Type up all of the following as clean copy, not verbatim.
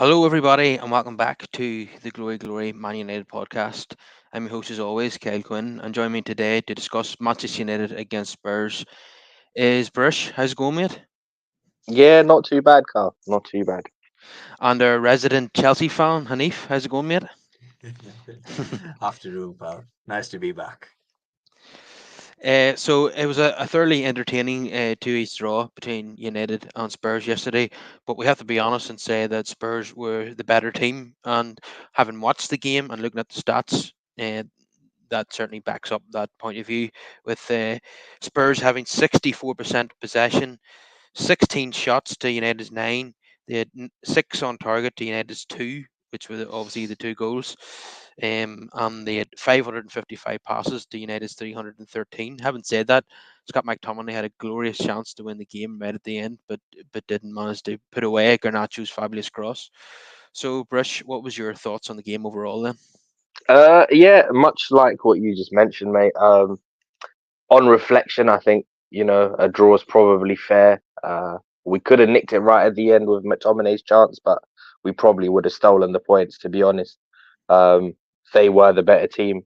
Hello, everybody, and welcome back to the Glory Glory Man United podcast. I'm your host, as always, Kyle Quinn, and join me today to discuss Manchester United against Spurs is Brush. How's it going, mate? Yeah, not too bad, Carl. Not too bad. And our resident Chelsea fan, Haneef. How's it going, mate? Afternoon, pal. Nice to be back. So it was a thoroughly entertaining 2-each draw between United and Spurs yesterday, but we have to be honest and say that Spurs were the better team. And having watched the game and looking at the stats, that certainly backs up that point of view. With Spurs having 64% possession, 16 shots to United's 9. They had six on target to United's 2, which were obviously the two goals. And they had 555 passes to United's 313. Having said that, Scott McTominay had a glorious chance to win the game right at the end, but didn't manage to put away Garnacho's fabulous cross. So, Brush, what was your thoughts on the game overall then? Yeah, much like what you just mentioned, mate. On reflection, I think a draw is probably fair. We could have nicked it right at the end with McTominay's chance, but we probably would have stolen the points. To be honest, um, they were the better team.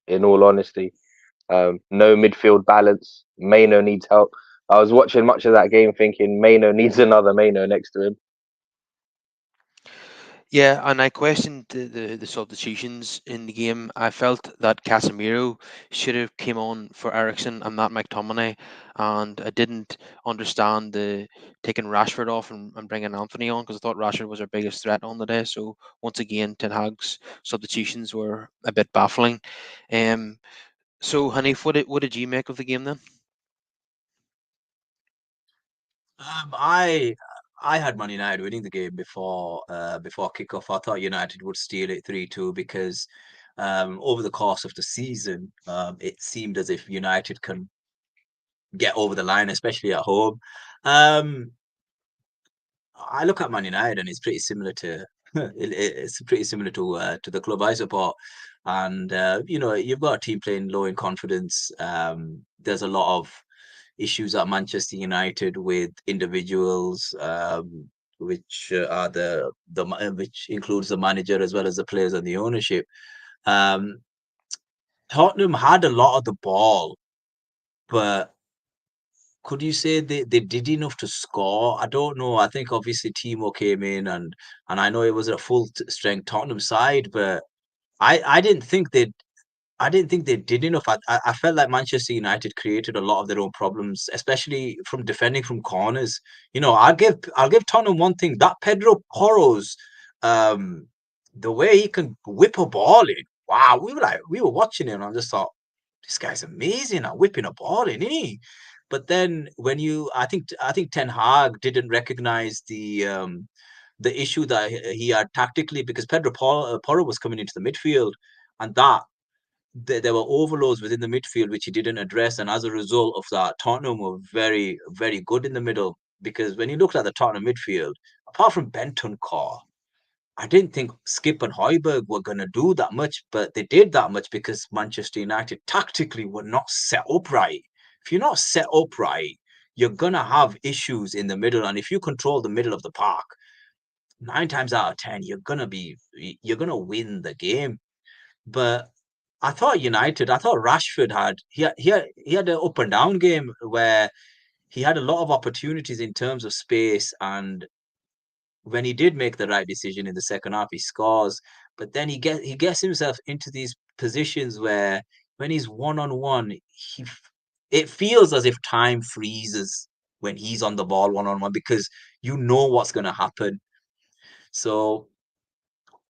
In all honesty, no midfield balance. Maino needs help. I was watching much of that game, thinking Maino needs another Maino next to him. Yeah, and I questioned the substitutions in the game. I felt that Casemiro should have came on for Ericsson and not McTominay, and I didn't understand the taking Rashford off and bringing Anthony on because I thought Rashford was our biggest threat on the day. So once again, Ten Hag's substitutions were a bit baffling. Um, so Hanif, what did you make of the game then? Um, I I had Man United winning the game before kickoff. I thought United would steal it 3-2 because over the course of the season, it seemed as if United can get over the line, especially at home. Um, I look at Man United and it's pretty similar to it's pretty similar to the club I support. And you've got a team playing low in confidence. There's a lot of issues at Manchester United with individuals, which are which includes the manager as well as the players and the ownership. Um, Tottenham had a lot of the ball, but could you say they did enough to score? I don't know. I think obviously Timo came in and I know it was a full strength Tottenham side, but I didn't think they did enough. I felt like Manchester United created a lot of their own problems, especially from defending from corners. I'll give Tottenham one thing. That Pedro Porro's um the way he can whip a ball in. Wow, we were watching him and I just thought, this guy's amazing at whipping a ball in, isn't he? But then when I think Ten Hag didn't recognize the issue that he had tactically because Porro was coming into the midfield and that there were overloads within the midfield which he didn't address, and as a result of that, Tottenham were very, very good in the middle. Because when you looked at the Tottenham midfield, apart from Bentancur, I didn't think Skip and Højbjerg were going to do that much, but they did that much because Manchester United tactically were not set up right. If you're not set up right, you're going to have issues in the middle, and if you control the middle of the park, 9 times out of 10, you're gonna win the game. But I thought Rashford had an up and down game where he had a lot of opportunities in terms of space, and when he did make the right decision in the second half, he scores. But then he gets himself into these positions where when he's one on one, it feels as if time freezes when he's on the ball one on one because you know what's going to happen. So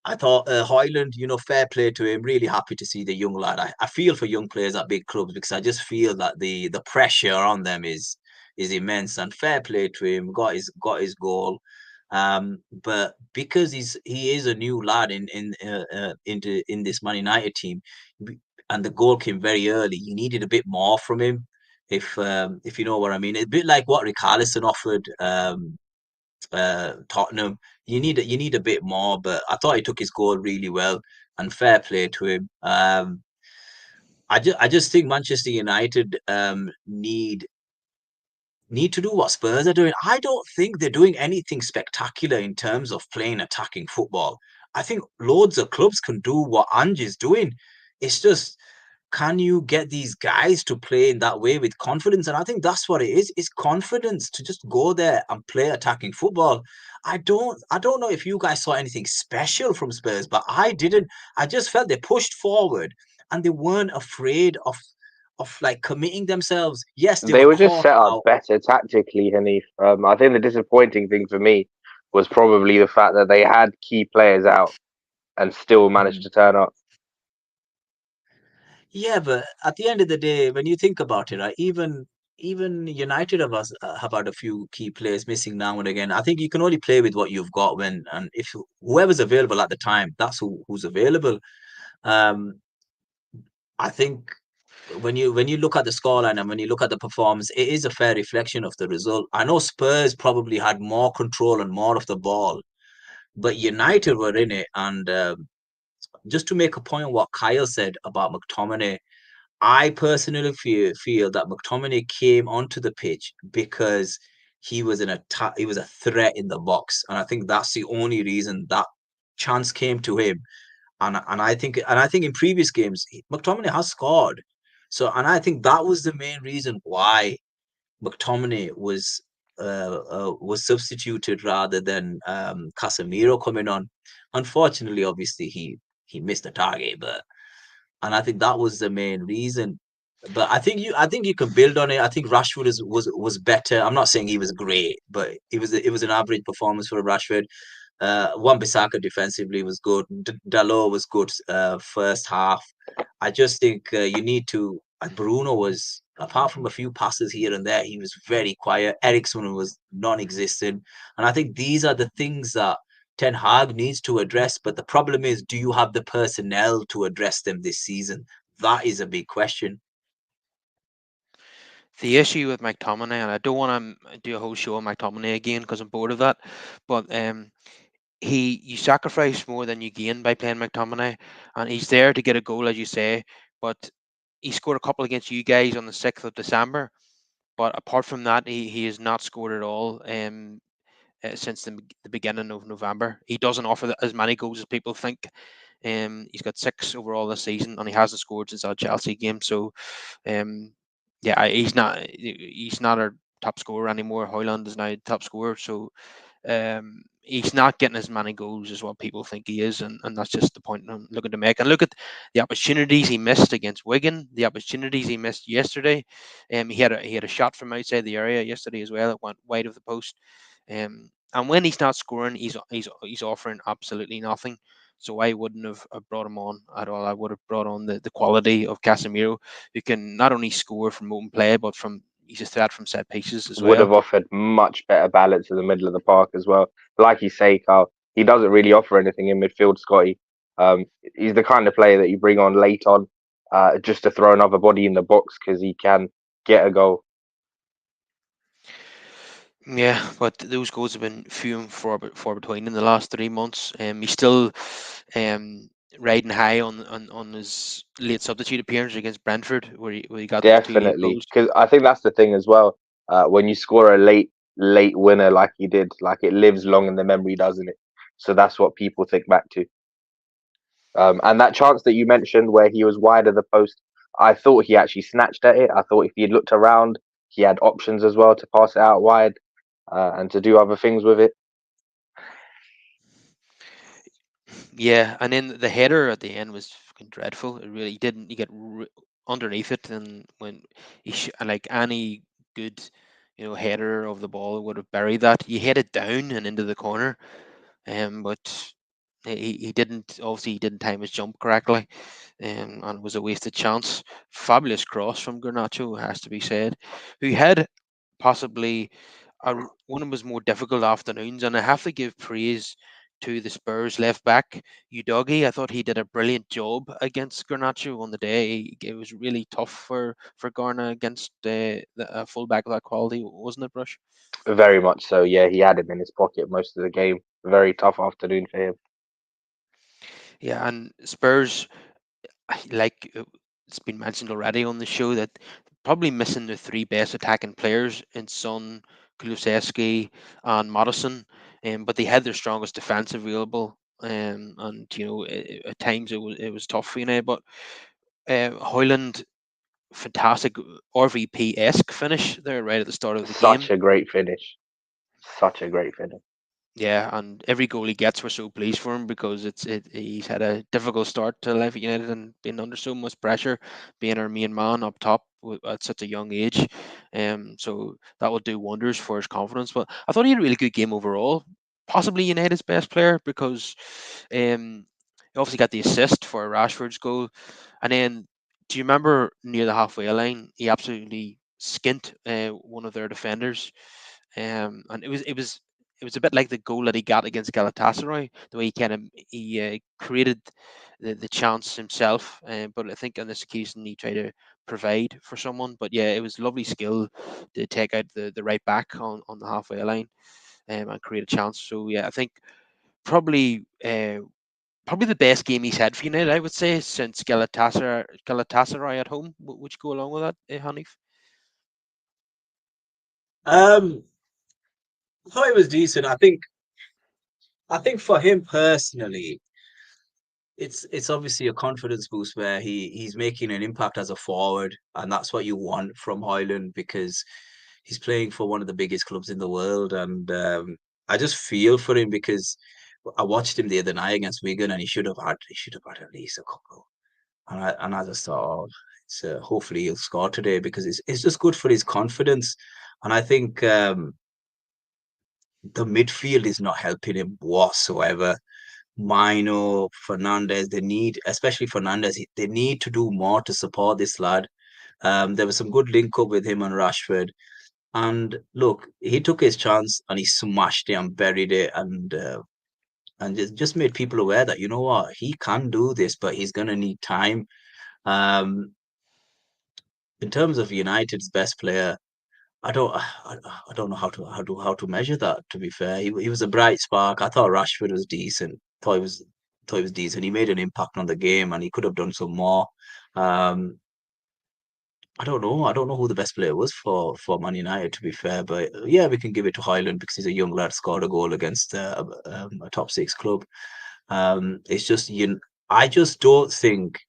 I thought Hoyland, fair play to him. Really happy to see the young lad. I feel for young players at big clubs because I just feel that the pressure on them is immense. And fair play to him. Got his goal. But because he is a new lad in this Man United team, and the goal came very early. You needed a bit more from him, if you know what I mean. A bit like what Richarlison offered. Tottenham. You need a bit more, but I thought he took his goal really well and fair play to him. I just think Manchester United need need to do what Spurs are doing. I don't think they're doing anything spectacular in terms of playing attacking football. I think loads of clubs can do what Ange is doing. It's just, can you get these guys to play in that way with confidence? And I think that's what it is. It's confidence to just go there and play attacking football. I don't know if you guys saw anything special from Spurs, but I didn't. I just felt they pushed forward and they weren't afraid of like committing themselves. Yes, they They were were just caught set up out. better tactically, Haneef. I think the disappointing thing for me was probably the fact that they had key players out and still managed Mhm. to turn up. Yeah, but at the end of the day, when you think about it, right, even United of us have had a few key players missing now and again. I think you can only play with what you've got when, and if whoever's available at the time, that's who's available. Um, I think when you look at the scoreline and when you look at the performance, it is a fair reflection of the result. I know Spurs probably had more control and more of the ball, but United were in it. And just to make a point on what Kyle said about McTominay, I personally feel that McTominay came onto the pitch because he was an attack, he was a threat in the box, and I think that's the only reason that chance came to him. And I think in previous games McTominay has scored, so and I think that was the main reason why McTominay was substituted rather than Casemiro coming on. Unfortunately, obviously he missed the target, but and I think that was the main reason. But I think you can build on it. I think Rashford was better. I'm not saying he was great, but it was an average performance for Rashford. Wan-Bissaka defensively was good. Dalot was good first half. I just think you need to. Bruno was, apart from a few passes here and there, he was very quiet. Ericsson was non-existent, and I think these are the things that Ten Hag needs to address. But the problem is, do you have the personnel to address them this season? That is a big question. The issue with McTominay, and I don't want to do a whole show on McTominay again because I'm bored of that, but he you sacrifice more than you gain by playing McTominay, and he's there to get a goal, as you say, but he scored a couple against you guys on the 6th of December. But apart from that, he has not scored at all. Since the beginning of November, he doesn't offer as many goals as people think. He's got 6 overall this season, and he hasn't scored since that Chelsea game. So, um, yeah, he's not our top scorer anymore. Hoyland is now top scorer, so he's not getting as many goals as what people think he is, and that's just the point I'm looking to make. And look at the opportunities he missed against Wigan, the opportunities he missed yesterday. He had a shot from outside the area yesterday as well. It went wide of the post. And when he's not scoring, he's offering absolutely nothing. So I wouldn't have brought him on at all. I would have brought on the quality of Casemiro, who can not only score from open play, but he's a threat from set pieces as Would well. have offered much better balance in the middle of the park as well. Like you say, Carl, he doesn't really offer anything in midfield, Scotty. Um, he's the kind of player that you bring on late on, just to throw another body in the box because he can get a goal. Yeah, but those goals have been few and far between in the last 3 months. He's still um, riding high on his late substitute appearance against Brentford, where he got those 2 late Definitely, goals. because I think that's the thing as well. When you score a late winner like he did, like it lives long in the memory, doesn't it? So that's what people think back to. And that chance that you mentioned where he was wide of the post, I thought he actually snatched at it. I thought if he had looked around, he had options as well to pass it out wide and to do other things with it. Yeah, and then the header at the end was fucking dreadful. It really didn't. You get underneath it, and when like any good, header of the ball would have buried that. You head it down and into the corner, but he didn't. Obviously, he didn't time his jump correctly, and it was a wasted chance. Fabulous cross from Garnacho, has to be said, who had possibly one of his more difficult afternoons, and I have to give praise to the Spurs left back Udogi. I thought he did a brilliant job against Garnacho on the day. It was really tough for Garna against a fullback of that quality, wasn't it, Brush? Very much so. Yeah, he had him in his pocket most of the game. Very tough afternoon for him. Yeah, and Spurs like. it's been mentioned already on the show that probably missing the three best attacking players in Son, Kulusevski, and Madison, but they had their strongest defense available. And at times it was tough for United, but Hoyland, fantastic RVP esque finish there right at the start of the Such game. a great finish. Such a great finish. Yeah, and every goal he gets, we're so pleased for him because he's had a difficult start to life at United and been under so much pressure, being our main man up top at such a young age. So that will do wonders for his confidence. But I thought he had a really good game overall, possibly United's best player because he obviously got the assist for Rashford's goal, and then do you remember near the halfway line he absolutely skint one of their defenders, and it was a bit like the goal that he got against Galatasaray, the way he created the chance himself. But I think on this occasion he tried to provide for someone. But yeah, it was lovely skill to take out the right back on the halfway line, and create a chance. So yeah, I think probably probably the best game he's had for United, I would say, since Galatasaray at home. Would you go along with that, Hanif? Um, I thought it was decent. I think for him personally, it's obviously a confidence boost where he's making an impact as a forward, and that's what you want from Hoyland because he's playing for one of the biggest clubs in the world, and I just feel for him because I watched him the other night against Wigan, and he should have had at least a couple, and I just thought, oh, hopefully he'll score today because it's just good for his confidence, and I think the midfield is not helping him whatsoever. Mino, Fernandez, especially Fernandez, they need to do more to support this lad. There was some good link up with him and Rashford. And look, he took his chance and he smashed it and buried it and just made people aware that, you know what, he can do this, but he's going to need time. Um, in terms of United's best player, I don't know how to measure that. To be fair, he was a bright spark. I thought Rashford was decent. Thought he was decent. He made an impact on the game, and he could have done some more. Um, I don't know. I don't know who the best player was for Man United. To be fair, but yeah, we can give it to Highland because he's a young lad scored a goal against a top six club. It's just I just don't think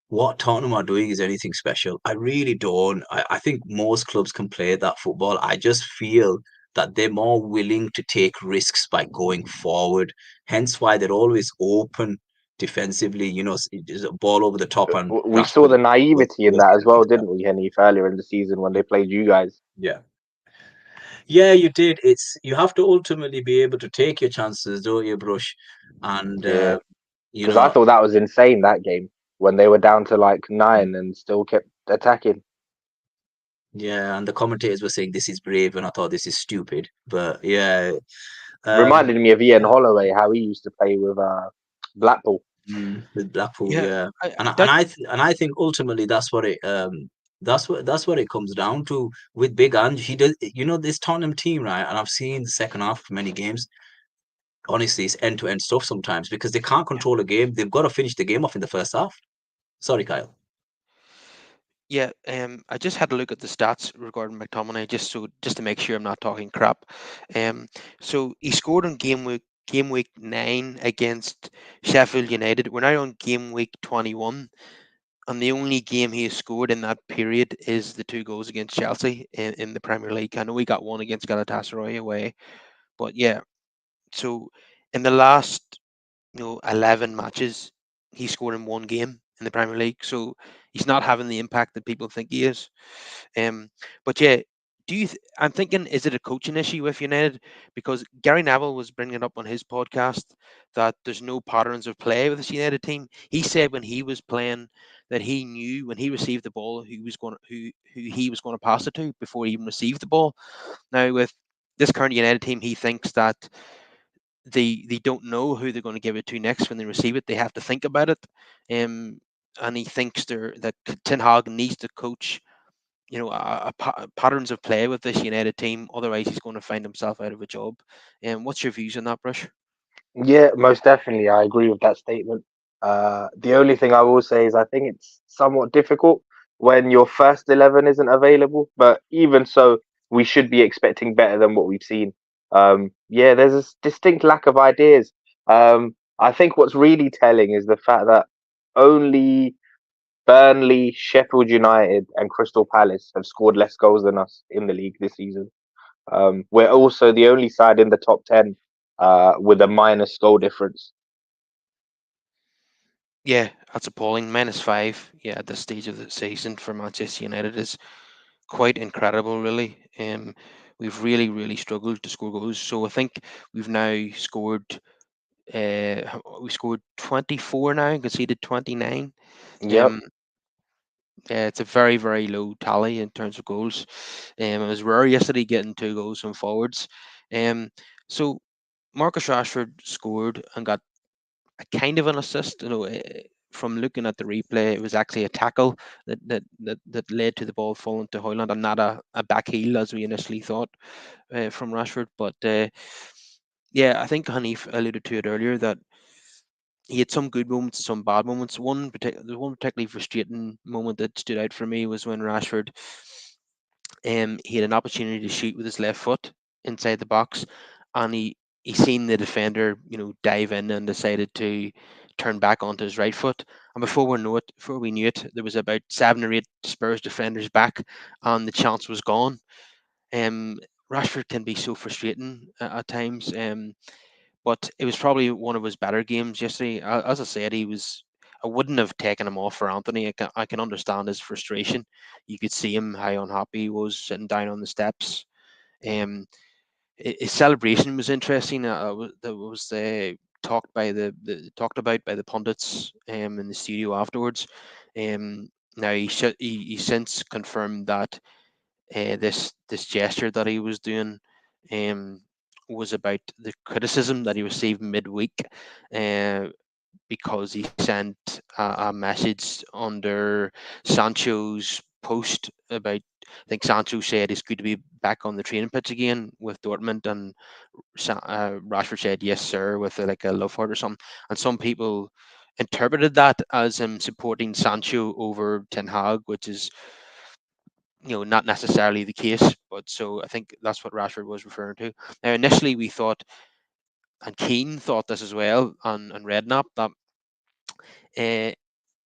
what Tottenham are doing is anything special. I really don't. I think most clubs can play that football. I just feel that they're more willing to take risks by going forward. Hence why they're always open defensively. Just a ball over the top and We saw Rashford the was, naivety in was that as getting well, picked up. didn't we, Haneef, earlier in the season when they played you guys? Yeah. Yeah, you did. You have to ultimately be able to take your chances, don't you, Brush? And Yeah, you because I know, thought that was insane that game when they were down to like mm, 9 and still kept attacking. yeah, and the commentators were saying this is brave, and I thought this is stupid. But yeah, Reminded me of Ian yeah, Holloway, how he used to play with Blackpool. with Blackpool, Yeah, yeah, I, and I- and that I th- and I think ultimately that's what it comes down to with Big Ange. He does, this Tottenham team, right? And I've seen the second half of many games. Honestly, it's end to end stuff sometimes because they can't control a game. They've got to finish the game off in the first half. Sorry, Kyle. Yeah, I just had a look at the stats regarding McTominay just to make sure I'm not talking crap. Um, so he scored on game week 9 against Sheffield United. We're now on game week 21, and the only game he has scored in that period is the two goals against Chelsea in the Premier League. I know he got one against Galatasaray away, but yeah. So in the last 11 matches, he scored in one game in the Premier League. So he's not having the impact that people think he is. Um, but yeah, I'm thinking, is it a coaching issue with United? Because Gary Neville was bringing it up on his podcast that there's no patterns of play with this United team. He said when he was playing that he knew when he received the ball who he was going to pass it to before he even received the ball. Now with this current United team, he thinks that they don't know who they're going to give it to next when they receive it. They have to think about it, and he thinks that Ten Hag needs to coach, patterns of play with this United team. Otherwise, he's going to find himself out of a job. And what's your views on that, Brush? Yeah, most definitely. I agree with that statement. The only thing I will say is I think it's somewhat difficult when your first 11 isn't available. But even so, we should be expecting better than what we've seen. Yeah, there's a distinct lack of ideas. I think what's really telling is the fact that only Burnley, Sheffield United, and Crystal Palace have scored less goals than us in the league this season. We're also the only side in the top 10 with a minus goal difference. Yeah, that's appalling. -5, yeah, at this stage of the season for Manchester United is quite incredible, really. We've really struggled to score goals. So I think we've now scored. We scored 24 now and conceded 29. Yep. Um, it's a very low tally in terms of goals. It was rare yesterday getting 2 goals from forwards. Um, so Marcus Rashford scored and got a kind of an assist. From looking at the replay, it was actually a tackle that led to the ball falling to Hoyland and not a back heel as we initially thought from Rashford. But yeah, I think Haneef alluded to it earlier that he had some good moments and some bad moments. The one particularly frustrating moment that stood out for me was when Rashford, he had an opportunity to shoot with his left foot inside the box, and he seen the defender, dive in and decided to turn back onto his right foot. And before we knew it, there was about 7 or 8 Spurs defenders back, and the chance was gone. Um, Rashford can be so frustrating at times. But it was probably one of his better games yesterday. As I said, he was. I wouldn't have taken him off for Anthony. I can understand his frustration. You could see him how unhappy he was sitting down on the steps. Um, his celebration was interesting. That was talked about by the pundits in the studio afterwards. Now he since confirmed that this gesture that he was doing um, was about the criticism that he received midweek uh, because he sent a message under Sancho's post about. I think Sancho said it's good to be back on the training pitch again with Dortmund, and Rashford said yes, sir, with like a love heart or something. And some people interpreted that as him supporting Sancho over Ten Hag, which is not necessarily the case, but so I think that's what Rashford was referring to. Now, initially, we thought, and Keane thought this as well, and Redknapp, that uh,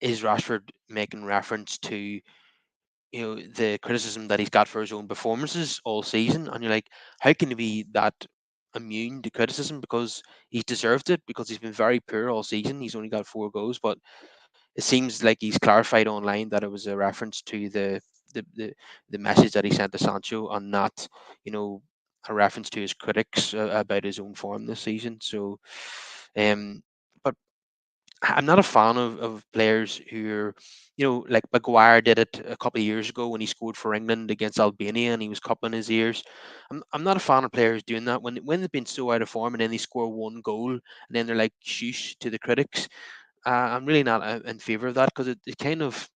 is Rashford making reference to the criticism that he's got for his own performances all season, and you're like, how can he be that immune to criticism because he's deserved it because he's been very poor all season. He's only got 4 goals, but it seems like he's clarified online that it was a reference to the the, the message that he sent to Sancho and not, you know, a reference to his critics about his own form this season. So, but I'm not a fan of players who are, like Maguire did it a couple of years ago when he scored for England against Albania and he was cupping his ears. I'm not a fan of players doing that when they've been so out of form and then they score 1 goal and then they're like shush to the critics. I'm really not in favor of that because it kind of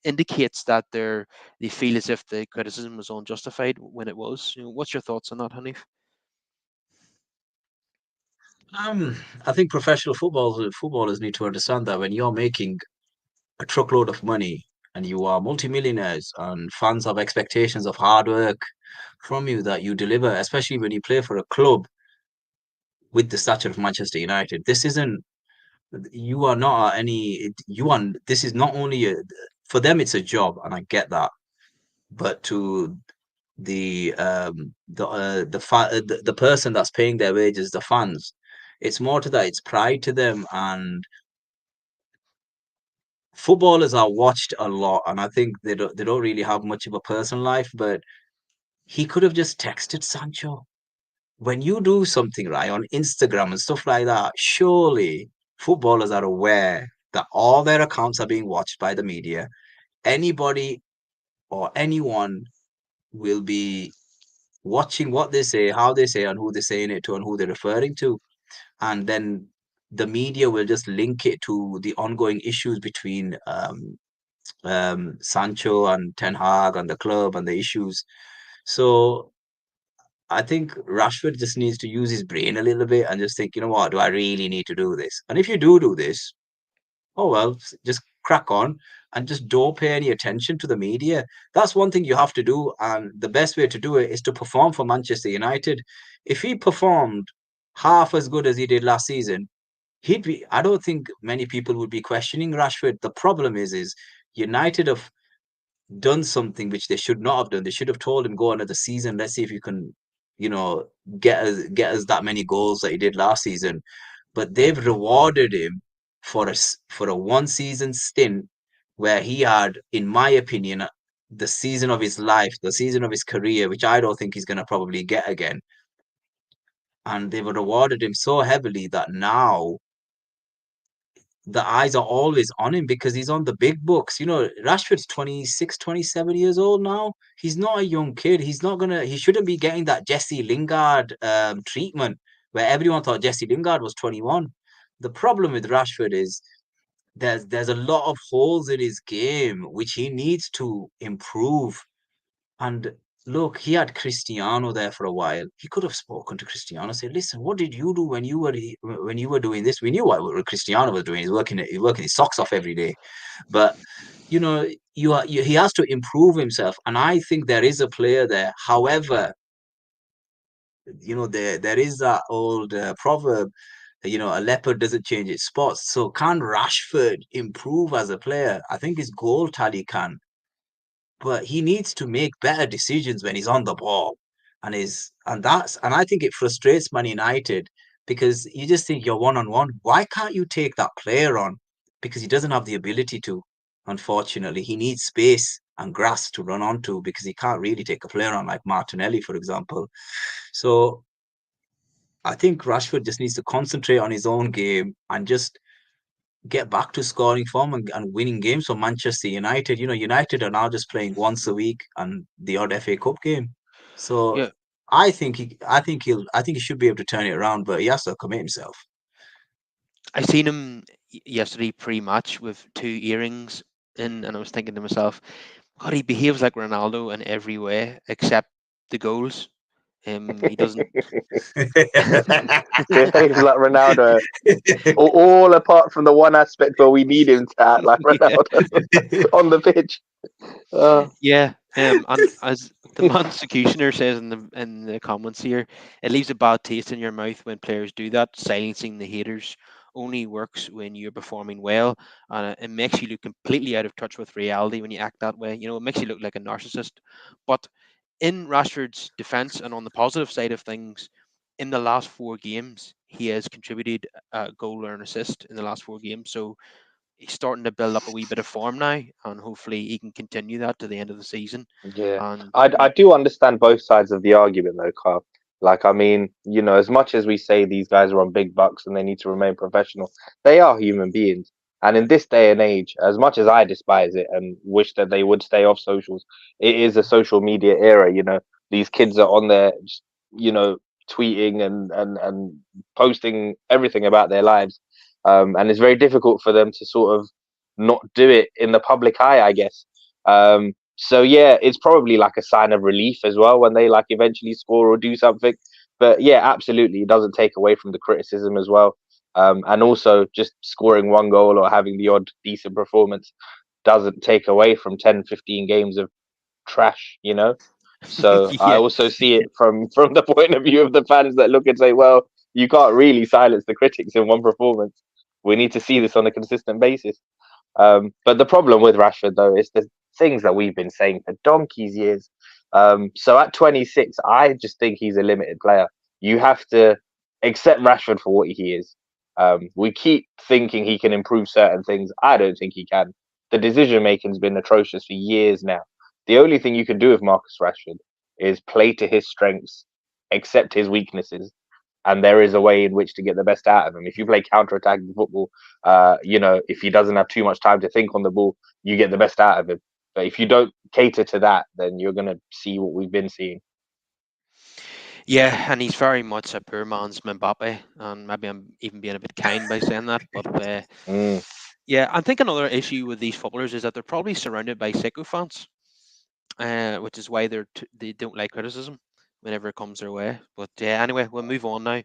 indicates that they feel as if the criticism was unjustified when it was. What's your thoughts on that, Hanif? Um, I think professional footballers need to understand that when you're making a truckload of money and you are multimillionaires and fans have expectations of hard work from you that you deliver, especially when you play for a club with the stature of Manchester United. This isn't you are not any you are this is not only for them it's a job and I get that, but to the person that's paying their wages, the fans, it's more to that, it's pride to them. And footballers are watched a lot, and I think they don't really have much of a personal life. But he could have just texted Sancho. When you do something right on Instagram and stuff like that, surely footballers are aware that all their accounts are being watched by the media. Anybody or anyone will be watching what they say, how they say, and who they're saying it to, and who they're referring to. And then the media will just link it to the ongoing issues between Sancho and Ten Hag and the club and the issues. So I think Rashford just needs to use his brain a little bit and just think, you know what, do I really need to do this? And if you do this, oh well, just crack on and just don't pay any attention to the media. That's one thing you have to do, and the best way to do it is to perform for Manchester United. If he performed half as good as he did last season, he'd be. I don't think many people would be questioning Rashford. The problem is United have done something which they should not have done. They should have told him go another season. Let's see if you can, you know, get us that many goals that he did last season. But they've rewarded him for a one season stint where he had, in my opinion, the season of his life, the season of his career, which I don't think he's going to probably get again. And they've rewarded him so heavily that now the eyes are always on him because he's on the big books. You know, Rashford's 26, 27 years old now. He's not a young kid. He shouldn't be getting that Jesse Lingard treatment where everyone thought Jesse Lingard was 21. The problem with Rashford is there's a lot of holes in his game which he needs to improve. And look, he had Cristiano there for a while. He could have spoken to Cristiano, said, "Listen, what did you do when you were doing this? We knew what Cristiano was doing. He's working his socks off every day. But you know, he has to improve himself, and I think there is a player there. However, you know, there is that old proverb. You know, a leopard doesn't change its spots. So can Rashford improve as a player? I think his goal tally can, but he needs to make better decisions when he's on the ball. And I think it frustrates Man United because you just think you're one on one. Why can't you take that player on? Because he doesn't have the ability to. Unfortunately, he needs space and grass to run onto because he can't really take a player on like Martinelli, for example. So I think Rashford just needs to concentrate on his own game and just get back to scoring form and winning games for Manchester United. You know, United are now just playing once a week and the odd FA Cup game. So Yeah, I think he should be able to turn it around, but he has to commit himself. I seen him yesterday pre-match with two earrings in, and I was thinking to myself, God, he behaves like Ronaldo in every way except the goals. He doesn't. Behaves like Ronaldo, all apart from the one aspect where we need him to act like Yeah, Ronaldo on the pitch. Uh, yeah. And as the man executioner says in the comments here, it leaves a bad taste in your mouth when players do that. Silencing the haters only works when you're performing well, and it makes you look completely out of touch with reality when you act that way. You know, it makes you look like a narcissist. But in Rashford's defence and on the positive side of things, in the last four games, he has contributed a goal or an assist in the last four games. So he's starting to build up a wee bit of form now, and hopefully he can continue that to the end of the season. Yeah, And I do understand both sides of the argument though, Carl. Like, I mean, you know, as much as we say these guys are on big bucks and they need to remain professional, they are human beings. And in this day and age, as much as I despise it and wish that they would stay off socials, it is a social media era. You know, these kids are on there, just, you know, tweeting and posting everything about their lives, and it's very difficult for them to sort of not do it in the public eye, I guess. So yeah, it's probably like a sign of relief as well when they like eventually score or do something. But yeah, absolutely, it doesn't take away from the criticism as well. And also just scoring one goal or having the odd decent performance doesn't take away from 10, 15 games of trash, you know? So I yeah, also see it from the point of view of the fans that look and say, well, you can't really silence the critics in one performance. We need to see this on a consistent basis. But the problem with Rashford, though, is the things that we've been saying for donkey's years. So at 26, I just think he's a limited player. You have to accept Rashford for what he is. We keep thinking he can improve certain things. I don't think he can. The decision making's been atrocious for years now. The only thing you can do with Marcus Rashford is play to his strengths, accept his weaknesses, and there is a way in which to get the best out of him. If you play counter-attacking football, you know, if he doesn't have too much time to think on the ball, you get the best out of him. But if you don't cater to that, then you're going to see what we've been seeing. yeah, and he's very much a poor man's Mbappe, and maybe I'm even being a bit kind by saying that, but Mm. yeah, I think another issue with these footballers is that they're probably surrounded by sycophants, which is why they don't like criticism. whenever it comes their way. But yeah, anyway, we'll move on now.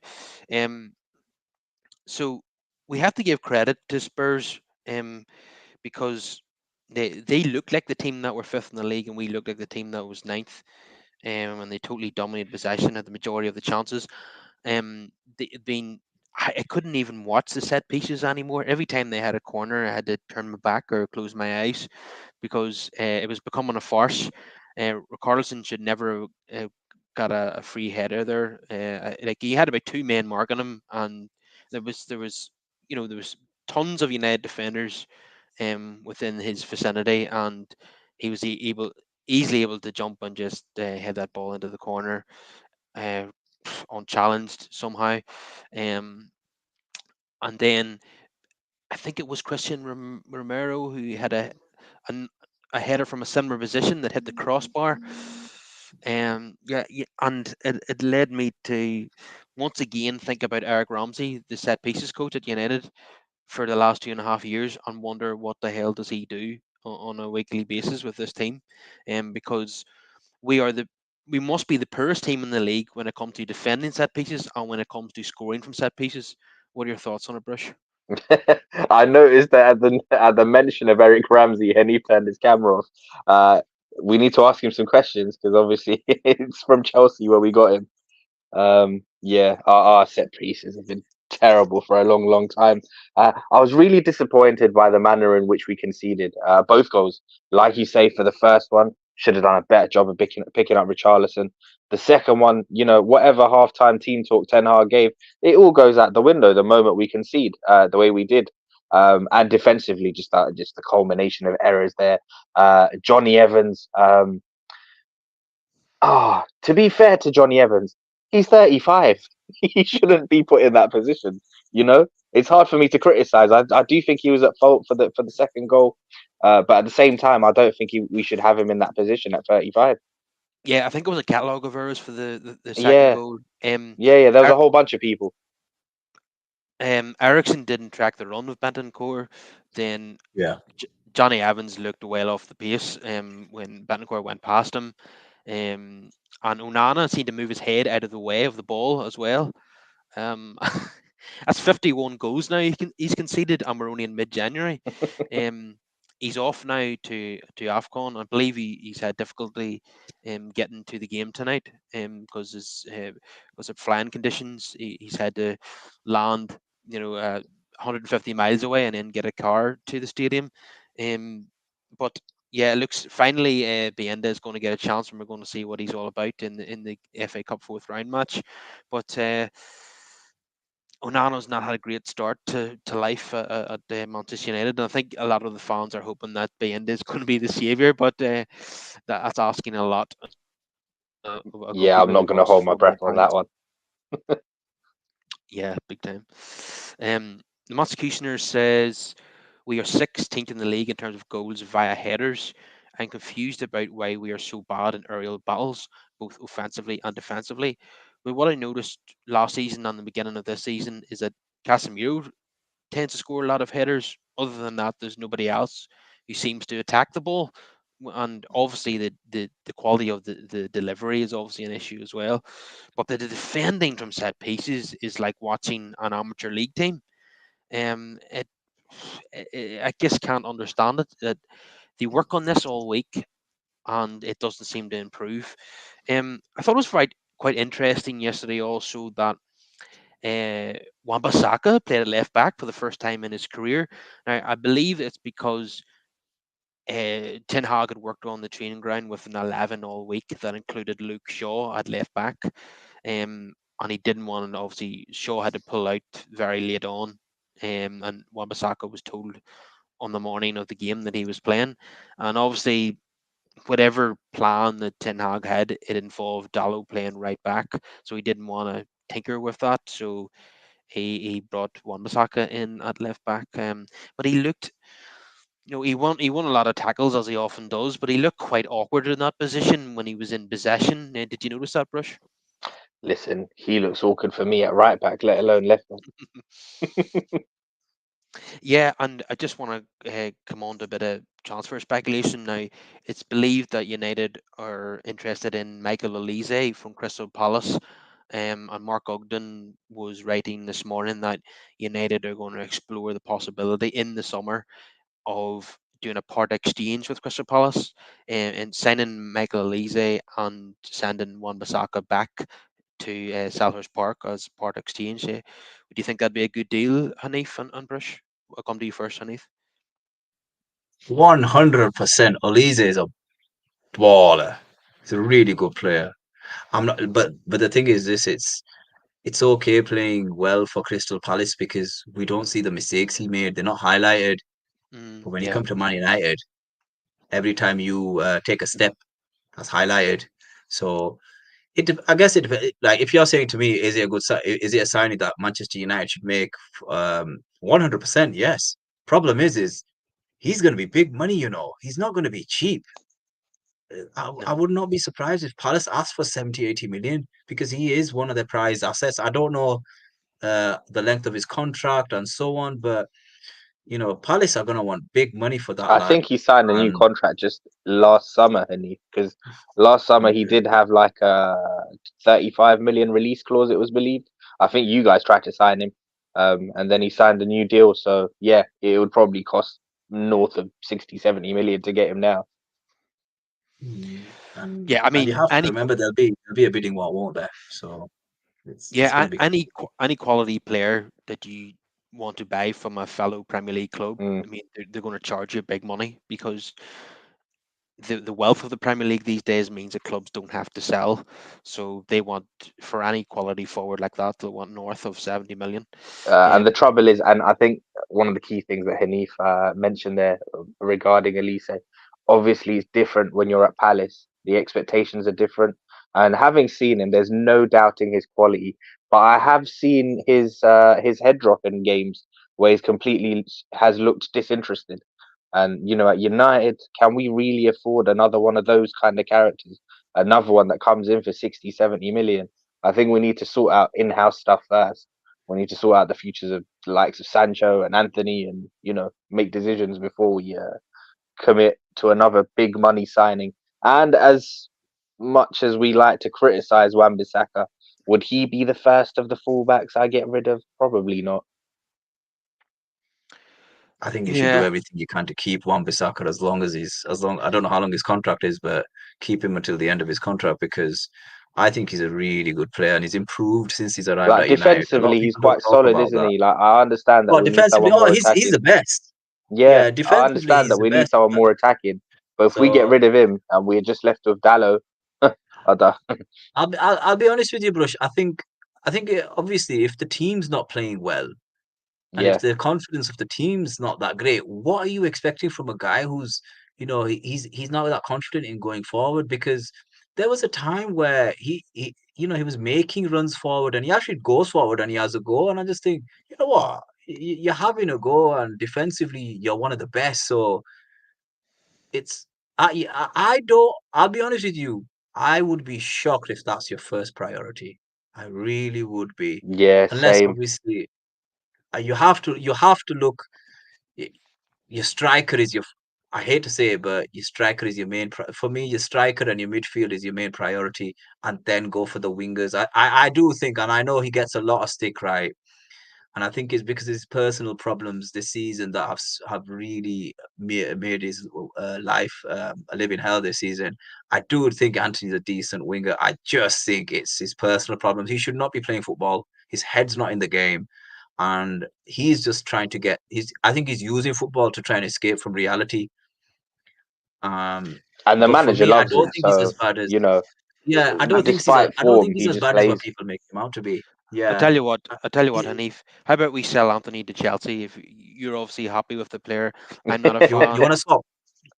Um, so we have to give credit to Spurs, because they look like the team that were fifth in the league, and we looked like the team that was ninth. And they totally dominated possession, had the majority of the chances. Um, they been I couldn't even watch the set pieces anymore. Every time they had a corner, I had to turn my back or close my eyes because it was becoming a farce. Carlson should never have got a free header there. Like he had about two men marking him, and there was there was tons of United defenders within his vicinity, and he was easily able to jump and just head that ball into the corner uh, unchallenged somehow. Um, and then I think it was Christian Romero who had an, a header from a similar position that hit the crossbar. Yeah, yeah, and it led me to once again think about Eric Ramsey, the set pieces coach at United for the last 2.5 years, and wonder what the hell does he do on a weekly basis with this team, because we are the we must be the poorest team in the league when it comes to defending set pieces and when it comes to scoring from set pieces. What are your thoughts on it, Brush? I noticed that at the mention of Eric Ramsey, Haneef turned his camera off. Uh, we need to ask him some questions because obviously it's from Chelsea where we got him. Yeah, our set pieces have been terrible for a long, long time. I was really disappointed by the manner in which we conceded both goals. Like you say, for the first one, should have done a better job of picking up Richarlison. The second one, whatever halftime team talk Ten Hag gave, it all goes out the window the moment we concede, the way we did. And defensively, just the culmination of errors there. Johnny Evans. To be fair to Johnny Evans, he's 35. He shouldn't be put in that position. It's hard for me to criticize. I do think he was at fault for the second goal, but at the same time, I don't think we should have him in that position at 35. Yeah, I think it was a catalogue of errors for the second Yeah, goal. yeah. There was Er- a whole bunch of people. Ericsson didn't track the run with Bentancur. Then Yeah. Johnny Evans looked well off the pace when Bentancur went past him. Um, and Onana seemed to move his head out of the way of the ball as well. Um, that's 51 goals now he's conceded, and we're only in mid-January. Um, he's off now to Afcon. I believe he's had difficulty getting to the game tonight because of flying conditions. He's had to land, 150 miles away and then get a car to the stadium. Um, but yeah, it looks finally Bienda is going to get a chance, and we're going to see what he's all about in the FA Cup fourth round match. But Onana's not had a great start to life at Manchester United, and I think a lot of the fans are hoping that Bienda is going to be the saviour, but that's asking a lot of a Yeah, I'm goalkeeper not that going to costs hold my breath on that £4 million. one. Yeah, big time. The Mosecutioner says we are 16th in the league in terms of goals via headers. I'm confused about why we are so bad in aerial battles, both offensively and defensively. But what I noticed last season and the beginning of this season is that Casemiro tends to score a lot of headers. Other than that, there's nobody else who seems to attack the ball. And obviously, the quality of the delivery is obviously an issue as well. But the defending from set pieces is like watching an amateur league team. It, I just can't understand it. That they work on this all week and it doesn't seem to improve. I thought it was quite interesting yesterday also that Wan-Bissaka played at left back for the first time in his career. Now, I believe it's because Ten Hag had worked on the training ground with an 11 all week that included Luke Shaw at left back. And he didn't want to, obviously, Shaw had to pull out very late on. And Wan-Bissaka was told on the morning of the game that he was playing. And obviously, whatever plan that Ten Hag had, it involved Dallo playing right back. So he didn't want to tinker with that. So he brought Wan-Bissaka in at left back. But he looked, he won a lot of tackles as he often does, but he looked quite awkward in that position when he was in possession. Did you notice that, Brush? Listen, he looks awkward for me at right back, let alone left back. Yeah, and I just want to come on to a bit of transfer speculation now. It's believed that United are interested in Michael Olise from Crystal Palace. And Mark Ogden was writing this morning that United are going to explore the possibility in the summer of doing a part exchange with Crystal Palace and signing Michael Elise and sending Wan Bissaka back to Selhurst Park as part exchange. Would you think that'd be a good deal, Haneef and Brush? I'll come to you first, Haneef. 100%. Olise is a baller. He's a really good player. I'm not, but the thing is this: it's okay playing well for Crystal Palace because we don't see the mistakes he made. They're not highlighted. But when you Yeah. come to Man United, every time you take a step, that's highlighted. So I guess like if you're saying to me, is it a is it a signing that Manchester United should make? 100%, yes. Problem is he's going to be big money. He's not going to be cheap. I No. would not be surprised if Palace asked for 70, 80 million because he is one of their prized assets. I don't know the length of his contract and so on, but Palace are going to want big money for that I lad. think he signed a new And contract just last summer, Haneef, because last summer he okay. did have like a 35 million release clause, it was believed. I think you guys tried to sign him, and then he signed a new deal. So yeah, it would probably cost north of 60, 70 million to get him now. And Yeah, I you mean, have to remember there'll be a bidding war, won't there? So it's going to be competitive. any quality player that you want to buy from a fellow Premier League club, Mm. I mean, they're going to charge you big money because the wealth of the Premier League these days means that clubs don't have to sell. So they want, for any quality forward like that, they want north of 70 million. And the Um, trouble is, and I think one of the key things that Hanif mentioned there regarding Elise, obviously is different when you're at Palace. The expectations are different, and having seen him, there's no doubting his quality. But I have seen his head drop in games where he's completely has looked disinterested. And at United, can we really afford another one of those kind of characters? Another one that comes in for 60, 70 million? I think we need to sort out in-house stuff first. We need to sort out the futures of the likes of Sancho and Anthony, and make decisions before we commit to another big money signing. And as much as we like to criticize Wan-Bissaka, would he be the first of the fullbacks I get rid of? Probably not. I think you should do yeah, everything you can to keep Wan-Bissaka as long. I don't know how long his contract is, but keep him until the end of his contract because I think he's a really good player and he's improved since he's arrived Like at United. A lot of defensively, he's people don't quite talk solid, about isn't that. he? Like I understand that But we need defensively, someone more he's attacking. the best. Yeah, Yeah, I defensively understand he's that the we need best. someone more attacking. But if we get So rid of him and we're just left with Dallo, I don't, I'll be honest with you, Brush. I think obviously if the team's not playing well, and if yeah. the confidence of the team's not that great, what are you expecting from a guy who's, he's not that confident in going forward? Because there was a time where he was making runs forward and he actually goes forward and he has a go. And I just think, you know what? You're having a go and defensively you're one of the best. So it's I don't. I'll be honest with you. I would be shocked if that's your first priority. I really would be, Yeah, unless same. obviously you have to look. y- Your striker is your. I hate to say it, but your striker is your for me. Your striker and your midfield is your main priority, and then go for the wingers. I do think, and I know he gets a lot of stick, right? And I think it's because of his personal problems this season that have really made his life a living hell this season. I do think Anthony's a decent winger. I just think it's his personal problems. He should not be playing football. His head's not in the game, and he's just trying to get. I think he's using football to try and escape from reality. Um, And the but for manager me, I loves don't him, think he's so as bad as. you know, Yeah, I don't think despite I don't think form, he's he as just bad as what plays. people make him out to be. I Yeah. tell you what, I tell you what, Hanif. How about we sell Anthony to Chelsea? If you're obviously happy with the player, I'm not a You fan. want to swap?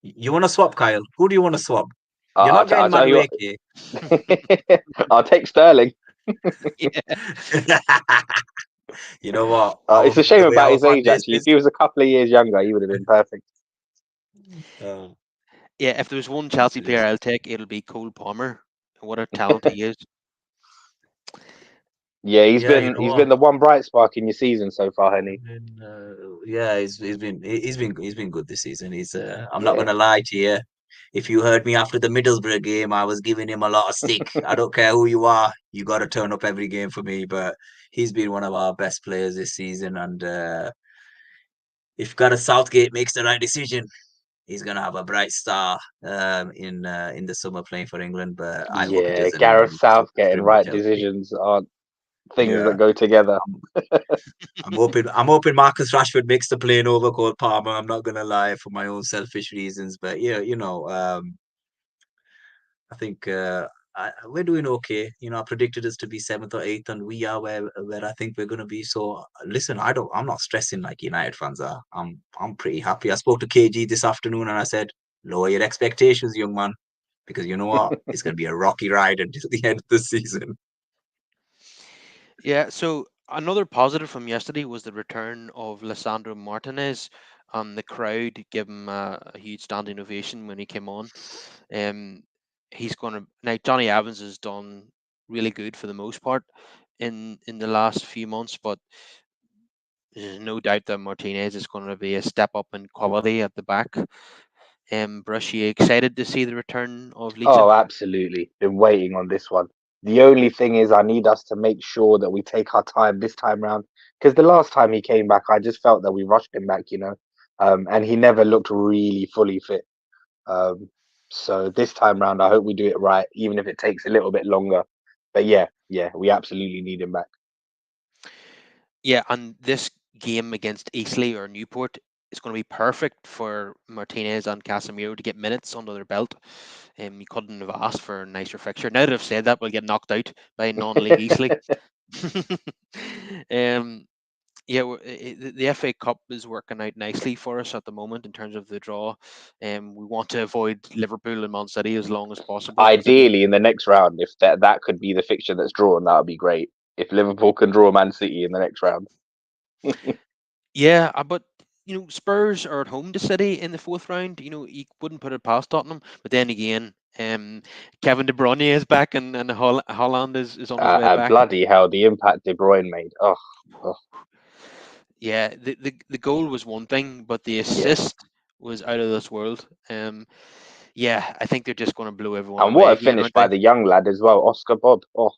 You want to swap, Kyle? Who do you want to swap? You're not I'll getting tell you Madueke. what, I'll take Sterling. Yeah, You know what? It's a shame The way about our his fan age. base Actually, if is. he was a couple of years younger, he would have been perfect. Uh, yeah. If there's one Chelsea player Listen, I'll take, it'll be Cole Palmer. What a talent he is. Yeah, Yeah, you know he's what? been the one bright spark in your season so far, Henny. Yeah, he's been good this season. He's I'm not Yeah, gonna lie to you. If you heard me after the Middlesbrough game, I was giving him a lot of stick. I don't care who you are, you got to turn up every game for me. But he's been one of our best players this season, and if Gareth Southgate makes the right decision, he's gonna have a bright star in the summer playing for England. But I hope he yeah. doesn't end up Gareth Southgate and transferring to right Chelsea. decisions aren't things that Yeah. go together. I'm hoping Marcus Rashford makes the plane over Cole Palmer. I'm not gonna lie for my own selfish reasons, but yeah, I think we're doing okay. You know, I predicted us to be seventh or eighth, and we are where I think we're gonna be. So listen, I'm not stressing like United fans are. I'm pretty happy. I spoke to KG this afternoon, and I said, lower your expectations, young man, because you know what, it's gonna be a rocky ride until the end of the season. Yeah, so another positive from yesterday was the return of Lissandro Martinez. The crowd gave him a huge standing ovation when he came on. Um, he's going to now. Johnny Evans has done really good for the most part in the last few months, but there's no doubt that Martinez is going to be a step up in quality at the back. Brush, you excited to see the return of Legion? Oh, absolutely. Been waiting on this one. The only thing is, I need us to make sure that we take our time this time round. Because the last time he came back, I just felt that we rushed him back, and he never looked really fully fit. Um, so this time round, I hope we do it right, even if it takes a little bit longer. But yeah, we absolutely need him back. Yeah, and this game against Eastleigh or Newport is going to be perfect for Martinez and Casemiro to get minutes under their belt. You couldn't have asked for a nicer fixture. Now that I've said that, we'll get knocked out by non-league Eastleigh. um, yeah, the FA Cup is working out nicely for us at the moment in terms of the draw. We want to avoid Liverpool and Man City as long as possible because I think Ideally, in the next round, if that could be the fixture that's drawn, that would be great. If Liverpool can draw Man City in the next round. yeah, but Spurs are at home to City in the fourth round. You wouldn't put it past Tottenham, but then again, Kevin De Bruyne is back, and Holland is on his way back. Bloody hell, the impact De Bruyne made. Oh, Yeah, the goal was one thing, but the yeah. assist was out of this world. Yeah, I think they're just going to blow everyone And what away a again, finish aren't by they? the young lad as well, Oscar Bob. Oh,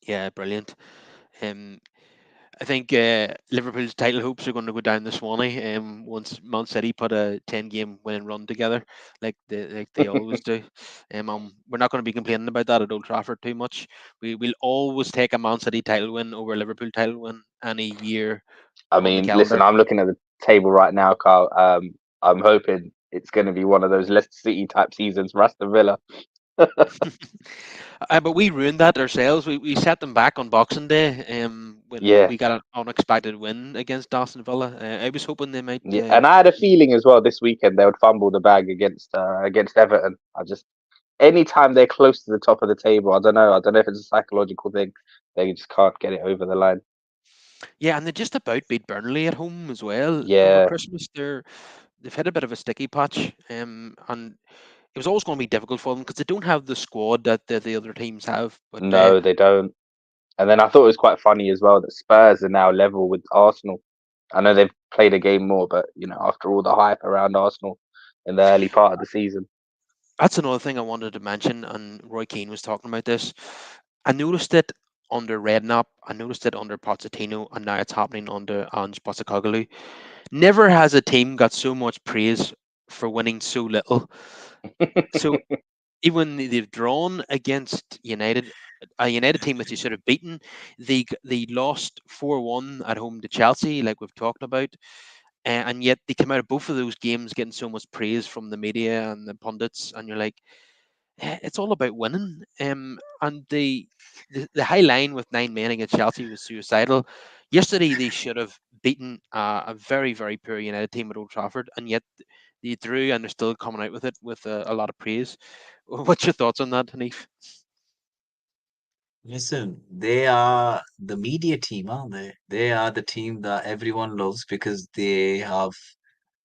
Yeah, brilliant. Um, I think Liverpool's title hopes are going to go down the Swanee once Man City put a 10-game winning run together, like they always do. We're not going to be complaining about that at Old Trafford too much. We'll always take a Man City title win over a Liverpool title win any year I on the mean, listen, calendar. I'm looking at the table right now, Carl. I'm hoping it's going to be one of those Leicester City type seasons for Aston Villa. But we ruined that ourselves. We set them back on Boxing Day when Yeah, we got an unexpected win against Aston Villa. I was hoping they might. yeah. And I had a feeling as well this weekend they would fumble the bag against Everton. I just anytime they're close to the top of the table, I don't know. I don't know if it's a psychological thing. They just can't get it over the line. Yeah, and they just about beat Burnley at home as well over Yeah, Christmas. They've had a bit of a sticky patch, and it was always going to be difficult for them because they don't have the squad that the other teams have. But no, they don't. And then I thought it was quite funny as well that Spurs are now level with Arsenal. I know they've played a game more, but after all the hype around Arsenal in the early part of the season. that's another thing I wanted to mention, and Roy Keane was talking about this. I noticed it under Redknapp, I noticed it under Pochettino, and now it's happening under Ange Postecoglou. Never has a team got so much praise for winning so little. So even they've drawn against United, a United team that you should have beaten. They lost 4-1 at home to Chelsea, like we've talked about, and yet they come out of both of those games getting so much praise from the media and the pundits, and you're like, it's all about winning. And the high line with 9 men against Chelsea was suicidal. Yesterday they should have beaten a very very poor United team at Old Trafford, and yet they drew and they're still coming out with it with a lot of praise. What's your thoughts on that, Haneef? Listen, they are the media team, aren't they? They are the team that everyone loves because they have,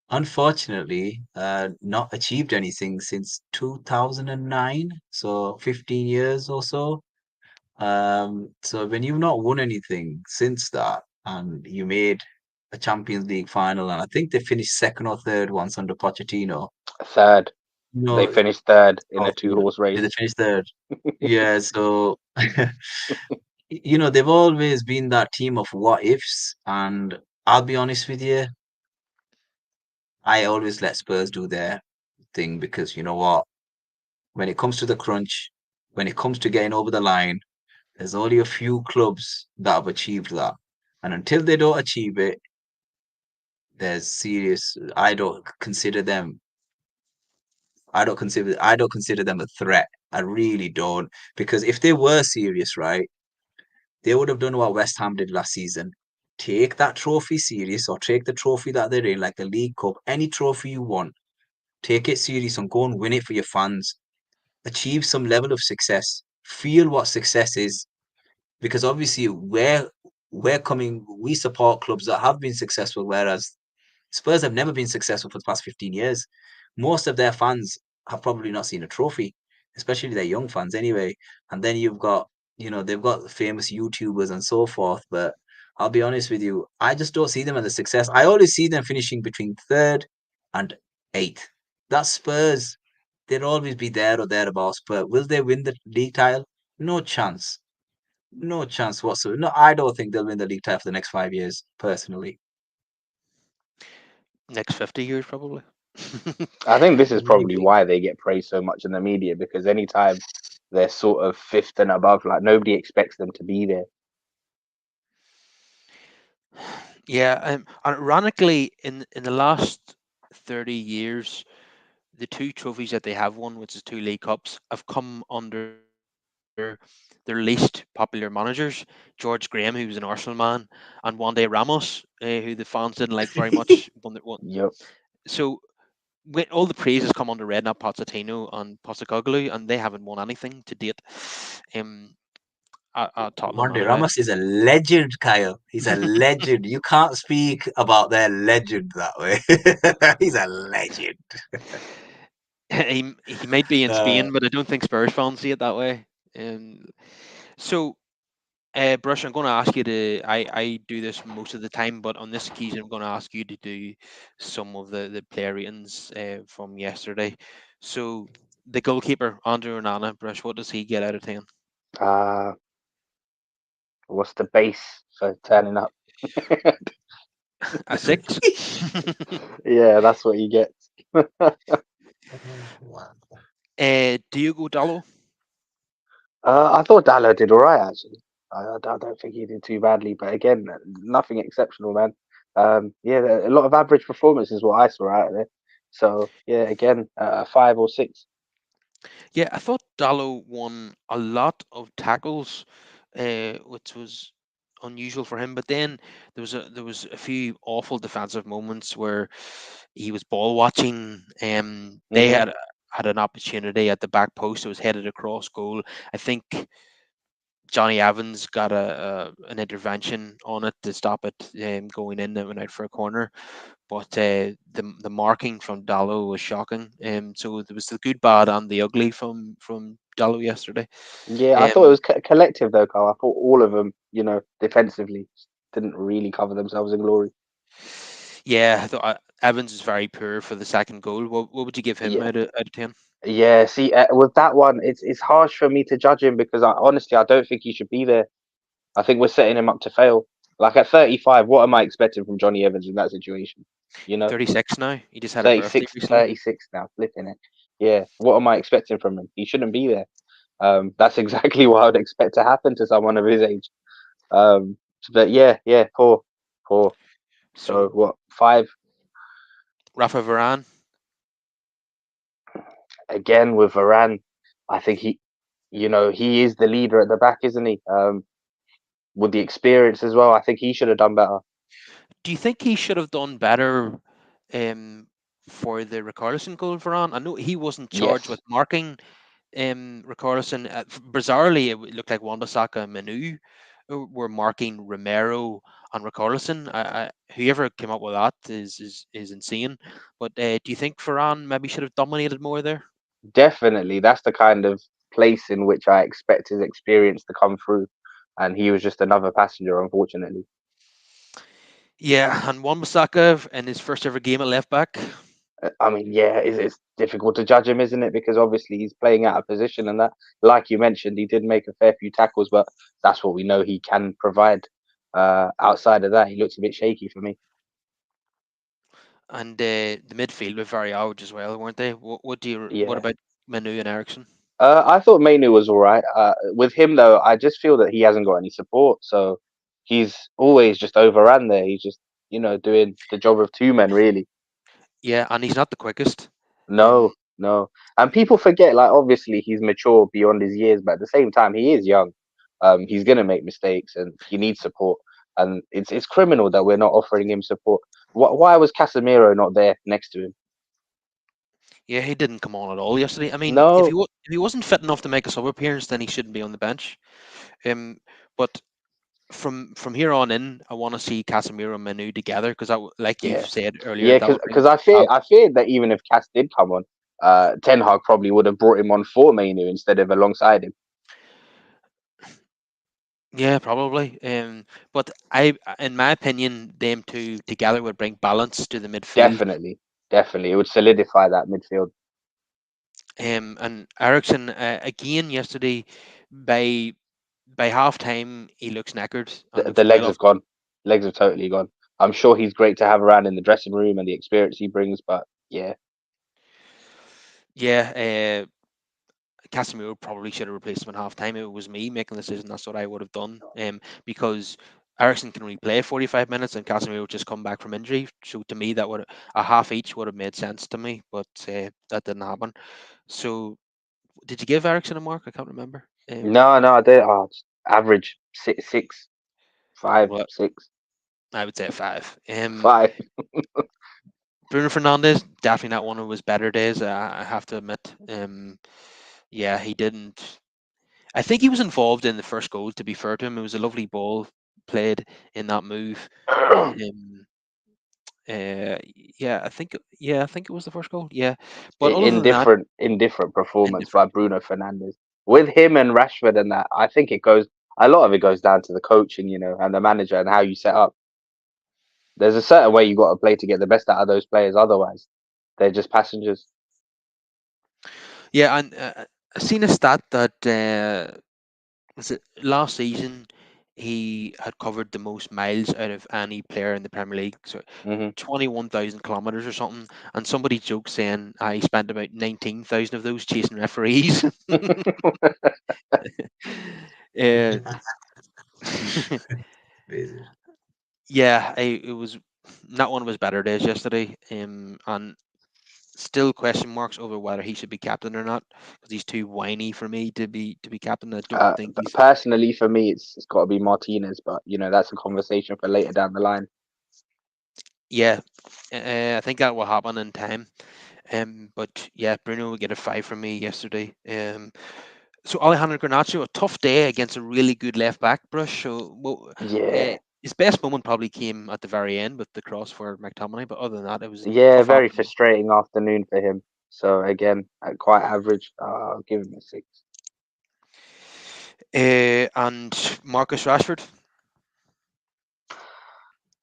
unfortunately, not achieved anything since 2009, so 15 years or so. So when you've not won anything since that, and you made a Champions League final, and I think they finished second or third once under Pochettino. Third. They No, finished third in a oh, two-horse did they race. finish third? Yeah, so they've always been that team of what ifs, and I'll be honest with you, I always let Spurs do their thing because you know what? When it comes to the crunch, when it comes to getting over the line, there's only a few clubs that have achieved that. And until they don't achieve it, there's serious I don't consider them a threat. I really don't. Because if they were serious, right, they would have done what West Ham did last season. Take that trophy serious or take the trophy that they're in, like the League Cup, any trophy you want, take it serious and go and win it for your fans. Achieve some level of success. Feel what success is. Because obviously we support clubs that have been successful, whereas Spurs have never been successful for the past 15 years. Most of their fans have probably not seen a trophy, especially their young fans anyway. And then you've got, they've got famous YouTubers and so forth. But I'll be honest with you, I just don't see them as a success. I always see them finishing between third and eighth. That's Spurs. They'll always be there or thereabouts. But will they win the league title? No chance. No chance whatsoever. No, I don't think they'll win the league title for the next 5 years, personally. Next 50 years, probably. I think this is probably Maybe. why they get praised so much in the media because anytime they're sort of fifth and above, like nobody expects them to be there. Yeah, and ironically, in the last 30 years, the two trophies that they have won, which is two League Cups, have come under their least popular managers. George Graham, who was an Arsenal man, and Juan de Ramos, who the fans didn't like very much. Won. Yep. So all the praises come under Redknapp, Pochettino, and Postecoglou, and they haven't won anything to date. Um, at Tottenham Monte anyway. Ramos is a legend, Kyle. He's a legend. You can't speak about their legend that way. He's a legend. He might be in Uh, Spain, but I don't think Spurs fans see it that way. Um, so Brush, I'm going to ask you to. I do this most of the time, but on this occasion, I'm going to ask you to do some of the player ratings from yesterday. So, the goalkeeper, Andrew Onana, Brush, what does he get out of 10? Uh, what's the base for turning up? A 6? Yeah, that's what you get. wow. Diogo Dallo, I thought Dallo did all right actually. I don't think he did too badly, but again, nothing exceptional, man. Yeah, a lot of average performance is what I saw out of there. So yeah, again, a 5 or 6. yeah, I thought Dallo won a lot of tackles, which was unusual for him. But then there was a few awful defensive moments where he was ball watching. They Hmm. had an opportunity at the back post. It was headed across goal. I think Johnny Evans got an intervention on it to stop it going in and out for a corner. But the marking from Dallo was shocking. So there was the good, bad, and the ugly from Dallo yesterday. Yeah, I thought it Um, was collective though, Carl. I thought all of them, defensively didn't really cover themselves in glory. yeah, I thought Evans is very poor for the second goal. What would you give him Yeah, out of 10? yeah. See, with that one, it's harsh for me to judge him because honestly I don't think he should be there. I think we're setting him up to fail. Like at 35, what am I expecting from Johnny Evans in that situation? You know, 36 now. He just had a birthday 36, recently. 36 now, flipping it. Yeah, what am I expecting from him? He shouldn't be there. That's exactly what I would expect to happen to someone of his age. Um, but yeah, poor, poor. So So what? 5 Rafa Varane, again with Varane. I think he is the leader at the back, isn't he? With the experience as well, I think he should have done better. do you think he should have done better um, for the Richarlison goal, Varane? I know he wasn't charged with Yes, marking Richarlison. Bizarrely, looked like Wan-Bissaka and Manu were marking Romero and Richarlison. Whoever came up with that is insane. But do you think Varane maybe should have dominated more there? definitely. That's the kind of place in which I expect his experience to come through, and he was just another passenger, unfortunately. Yeah, and Wan-Bissaka in his first ever game at left back. I mean, yeah, it's difficult to judge him, isn't it? Because obviously he's playing out of position, and that, like you mentioned, he did make a fair few tackles, but that's what we know he can provide. Outside of that, he looks a bit shaky for me. And the midfield were very average as well, weren't they? What Yeah. about Manu and Ericsson? I thought Mainu was all right. With him though, I just feel that he hasn't got any support, so he's always just overran there. He's just, doing the job of two men really. Yeah, and he's not the quickest. No, no. And people forget, like, obviously he's mature beyond his years, but at the same time, he is young. He's gonna make mistakes, and he needs support. And it's criminal that we're not offering him support. Why was Casemiro not there next to him? Yeah, he didn't come on at all yesterday. I mean, No, if he wasn't fit enough to make a sub appearance, then he shouldn't be on the bench. Um, but from here on in, I want to see Casemiro and Manu together because, like you've yeah, said earlier, yeah, that would because bring I fear balance. I feared that even if Cass did come on, Ten Hag probably would have brought him on for Mainu instead of alongside him. Yeah, probably. But in my opinion, them two together would bring balance to the midfield. Definitely, definitely, it would solidify that midfield. And Ericsson again yesterday, by half time, he looks knackered and The, looks the right legs off. have gone. Legs have totally gone. I'm sure he's great to have around in the dressing room and the experience he brings, but yeah, Yeah, Casemiro probably should have replaced him in half time. If it was me making the decision, that's what I would have done. Because Ericsson can only play 45 minutes and Casemiro just come back from injury. So to me, that would a half each would have made sense to me, but that didn't happen. So did you give Ericsson a mark? I can't remember. no, I did. Oh, just average six, five, Well, 6, I would say a five. 5. Bruno Fernandes, definitely not one of his better days. I have to admit. Yeah, he didn't. I think he was involved in the first goal. To be fair to him, it was a lovely ball played in that move. Um, yeah, I think it was the first goal. Yeah, but other than that, In different performance by indifferent. Bruno Fernandes. With him and Rashford and that, I think a lot of it goes down to the coaching, and the manager and how you set up. There's a certain way you got to play to get the best out of those players. Otherwise, they're just passengers. Yeah, and I seen a stat that was it last season he had covered the most miles out of any player in the Premier League. So Hmm 21,000 kilometers or something. And somebody joked saying he spent about 19,000 of those chasing referees. uh, Crazy. yeah, it was not one of his better days yesterday. And still question marks over whether he should be captain or not because he's too whiny for me to be captain. I don't think he's. Personally, for me, it's got to be Martinez, but that's a conversation for later down the line. Yeah, I think that will happen in time. But yeah, Bruno will get a five from me yesterday. So Alejandro Garnacho, a tough day against a really good left back, Brush. So Yeah, his best moment probably came at the very end with the cross for McTominay. But other than that, it was yeah, tough very afternoon. frustrating afternoon for him. So again, quite average. I'll give him a 6. And Marcus Rashford.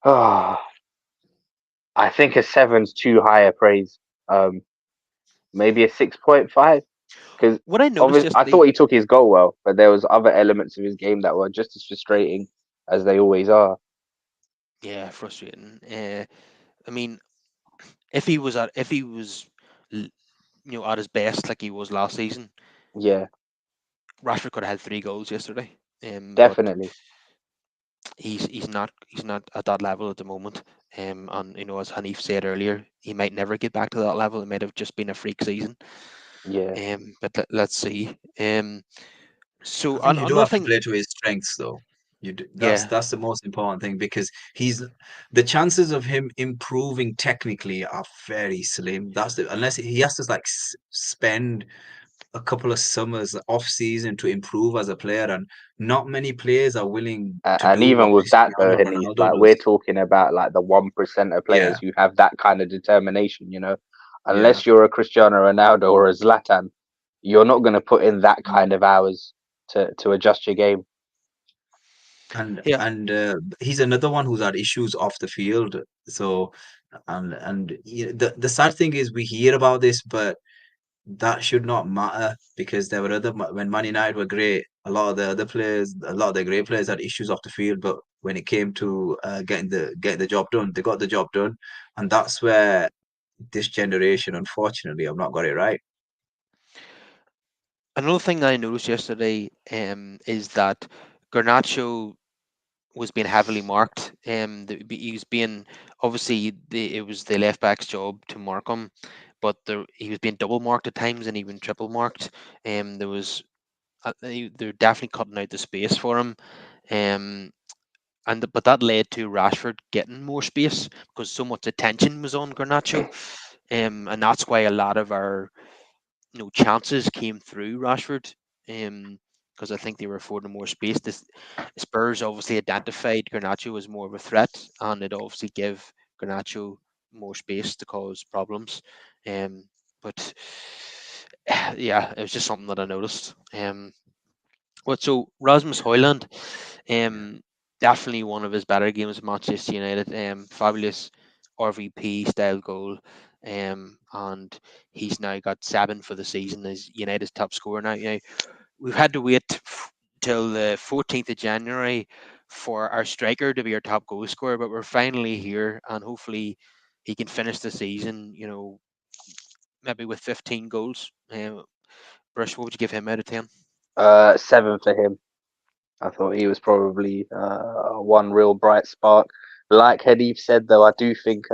Oh, I think a seven's too high a praise. Um, Maybe a 6.5 because What I noticed obviously I yesterday, thought he took his goal well, but there was other elements of his game that were just as frustrating as they always are. yeah, frustrating. I mean, if he was, at his best like he was last season, Yeah, Rashford could have had three goals yesterday. But definitely. he's not at that level at the moment. And as Haneef said earlier, he might never get back to that level. It might have just been a freak season. Yeah, But let's see. So I think you do another have to thing, play to his strengths, though. That's yeah, that's the most important thing because he's the chances of him improving technically are very slim. Unless he has to like spend a couple of summers off season to improve as a player, and not many players are willing to and do even what with that though, Cristiano Haneef, Ronaldo like we're does. talking about like the 1% of players Yeah, who have that kind of determination. yeah, Unless you're a Cristiano Ronaldo or a Zlatan, you're not going to put in that kind of hours to adjust your game. Yeah, And he's another one who's had issues off the field. So the sad thing is we hear about this, but that should not matter because there were when Man United were great, a lot of the other players, a lot of the great players had issues off the field, but when it came to getting the job done, they got the job done, and that's where this generation, unfortunately, have not got it right. another thing that I noticed yesterday is that Garnacho was being heavily marked. He was being obviously it was the left back's job to mark him, but he was being double marked at times and even triple marked. There was they're definitely cutting out the space for him. Um, but that led to Rashford getting more space because so much attention was on Garnacho. And that's why a lot of our chances came through Rashford. Because I think they were affording more space. Spurs obviously identified Garnacho as more of a threat, and it obviously gave Garnacho more space to cause problems. But yeah, it was just something that I noticed. So Rasmus Højlund, definitely one of his better games at Manchester United. Fabulous RVP style goal. And he's now got 7 for the season as United's top scorer now. We've had to wait till the 14th of January for our striker to be our top goal scorer, but we're finally here, and hopefully he can finish the season, maybe with 15 goals. Bruce, what would you give him out of 10? 7 for him. I thought he was probably one real bright spark. Like Haneef said, though, I do think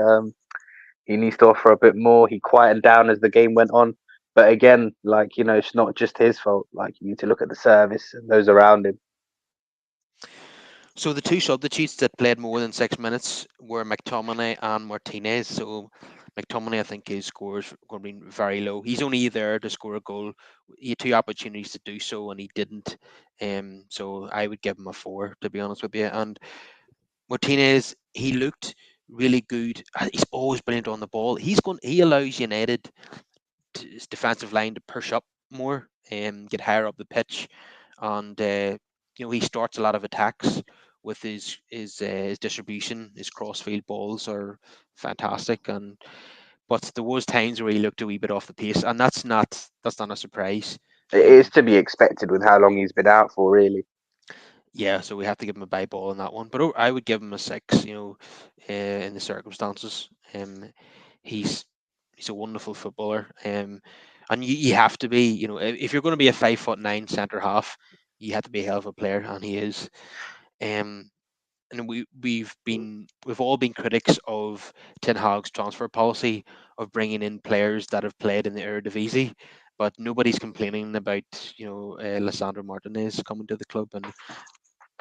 he needs to offer a bit more. He quieted down as the game went on. But again, like, it's not just his fault. Like, you need to look at the service and those around him. So the two substitutes that played more than 6 minutes were McTominay and Martinez. So McTominay, I think his scores going to be very low. He's only there to score a goal. He had 2 opportunities to do so, and he didn't. So I would give him a 4, to be honest with you. And Martinez, he looked really good. He's always brilliant on the ball. He allows United his defensive line to push up more and get higher up the pitch, and he starts a lot of attacks with his distribution. His crossfield balls are fantastic, but there was times where he looked a wee bit off the pace, and that's not a surprise. It is to be expected with how long he's been out for, really. Yeah, so we have to give him a bye ball on that one. But I would give him a 6. In the circumstances, he's he's a wonderful footballer. And you have to be, if you're going to be a 5'9" centre half, you have to be a hell of a player, and he is. Um, and we've all been critics of Ten Hag's transfer policy of bringing in players that have played in the Eredivisie, but nobody's complaining about Lissandro Martinez coming to the club, and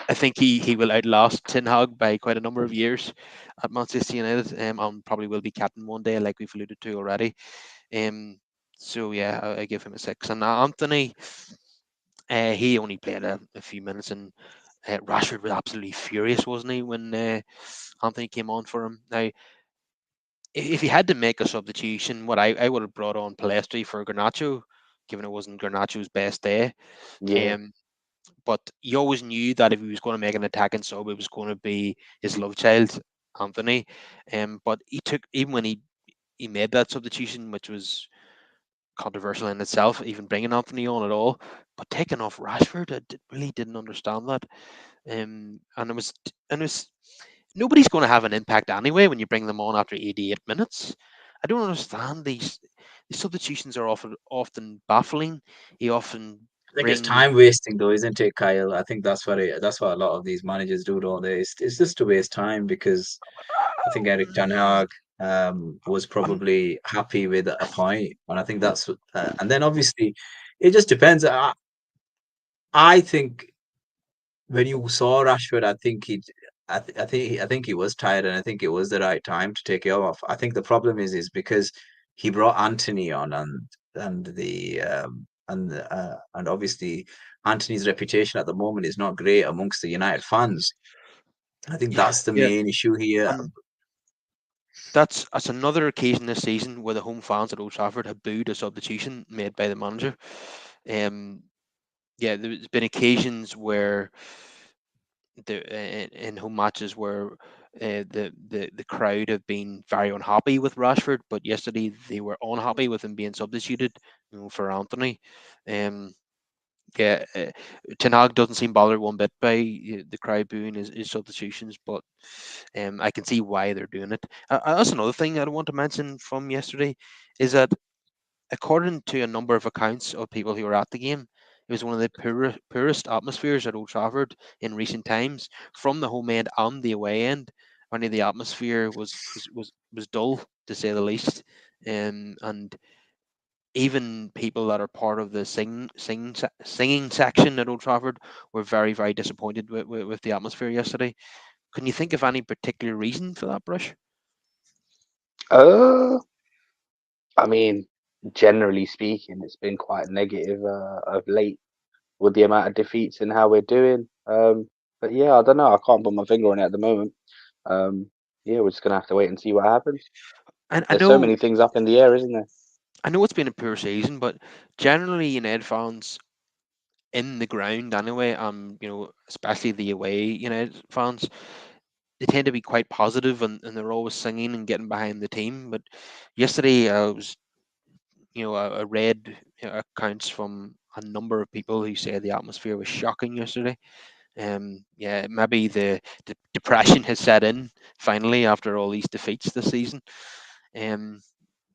I think he will outlast Ten Hag by quite a number of years at Manchester United, and probably will be captain one day, like we've alluded to already. Um, so yeah, I give him a 6. And Anthony, he only played a few minutes, and Rashford was absolutely furious, wasn't he, when Anthony came on for him? Now, if he had to make a substitution, what I would have brought on Palestri for Garnacho, given it wasn't Garnacho's best day. Yeah. Um, but he always knew that if he was going to make an attacking sub, it was going to be his love child, Anthony. But he took, even when he made that substitution, which was controversial in itself, even bringing Anthony on at all, but taking off Rashford, really didn't understand that. And it was nobody's going to have an impact anyway when you bring them on after 88 minutes. I don't understand these substitutions are often baffling. He often I think it's brings time wasting, though, isn't it, Kyle? I think that's what a lot of these managers do, don't they? It's just to waste time because I think Eric Ten Hag was I'm probably happy with a point, and I think and then obviously it just depends. I think when you saw Rashford, I think he was tired, and I think it was the right time to take him off. I think the problem is because he brought Anthony on, and obviously Anthony's reputation at the moment is not great amongst the United fans. I think that's the yeah, main issue here. and that's another occasion this season where the home fans at Old Trafford have booed a substitution made by the manager. Um, yeah, there's been occasions where in home matches where the crowd have been very unhappy with Rashford, but yesterday they were unhappy with him being substituted, for Anthony. Um, yeah, Ten Hag doesn't seem bothered one bit by the crowd booing his substitutions, but I can see why they're doing it. That's another thing I want to mention from yesterday is that according to a number of accounts of people who were at the game, it was one of the poorest atmospheres at Old Trafford in recent times, from the home end and the away end. Only the atmosphere was dull to say the least, and even people that are part of the singing section at Old Trafford were very disappointed with the atmosphere yesterday. Can you think of any particular reason for that, Brush? Uh, I mean, generally speaking, it's been quite negative of late with the amount of defeats and how we're doing. But yeah, I don't know. I can't put my finger on it at the moment. Um, yeah, we're just gonna have to wait and see what happens. And I There's so know many things up in the air, isn't there? I know it's been a poor season, but generally United fans in the ground anyway, especially the away United fans, they tend to be quite positive and they're always singing and getting behind the team. But yesterday, I read accounts from a number of people who say the atmosphere was shocking yesterday. Yeah, maybe the depression has set in finally after all these defeats this season. Um,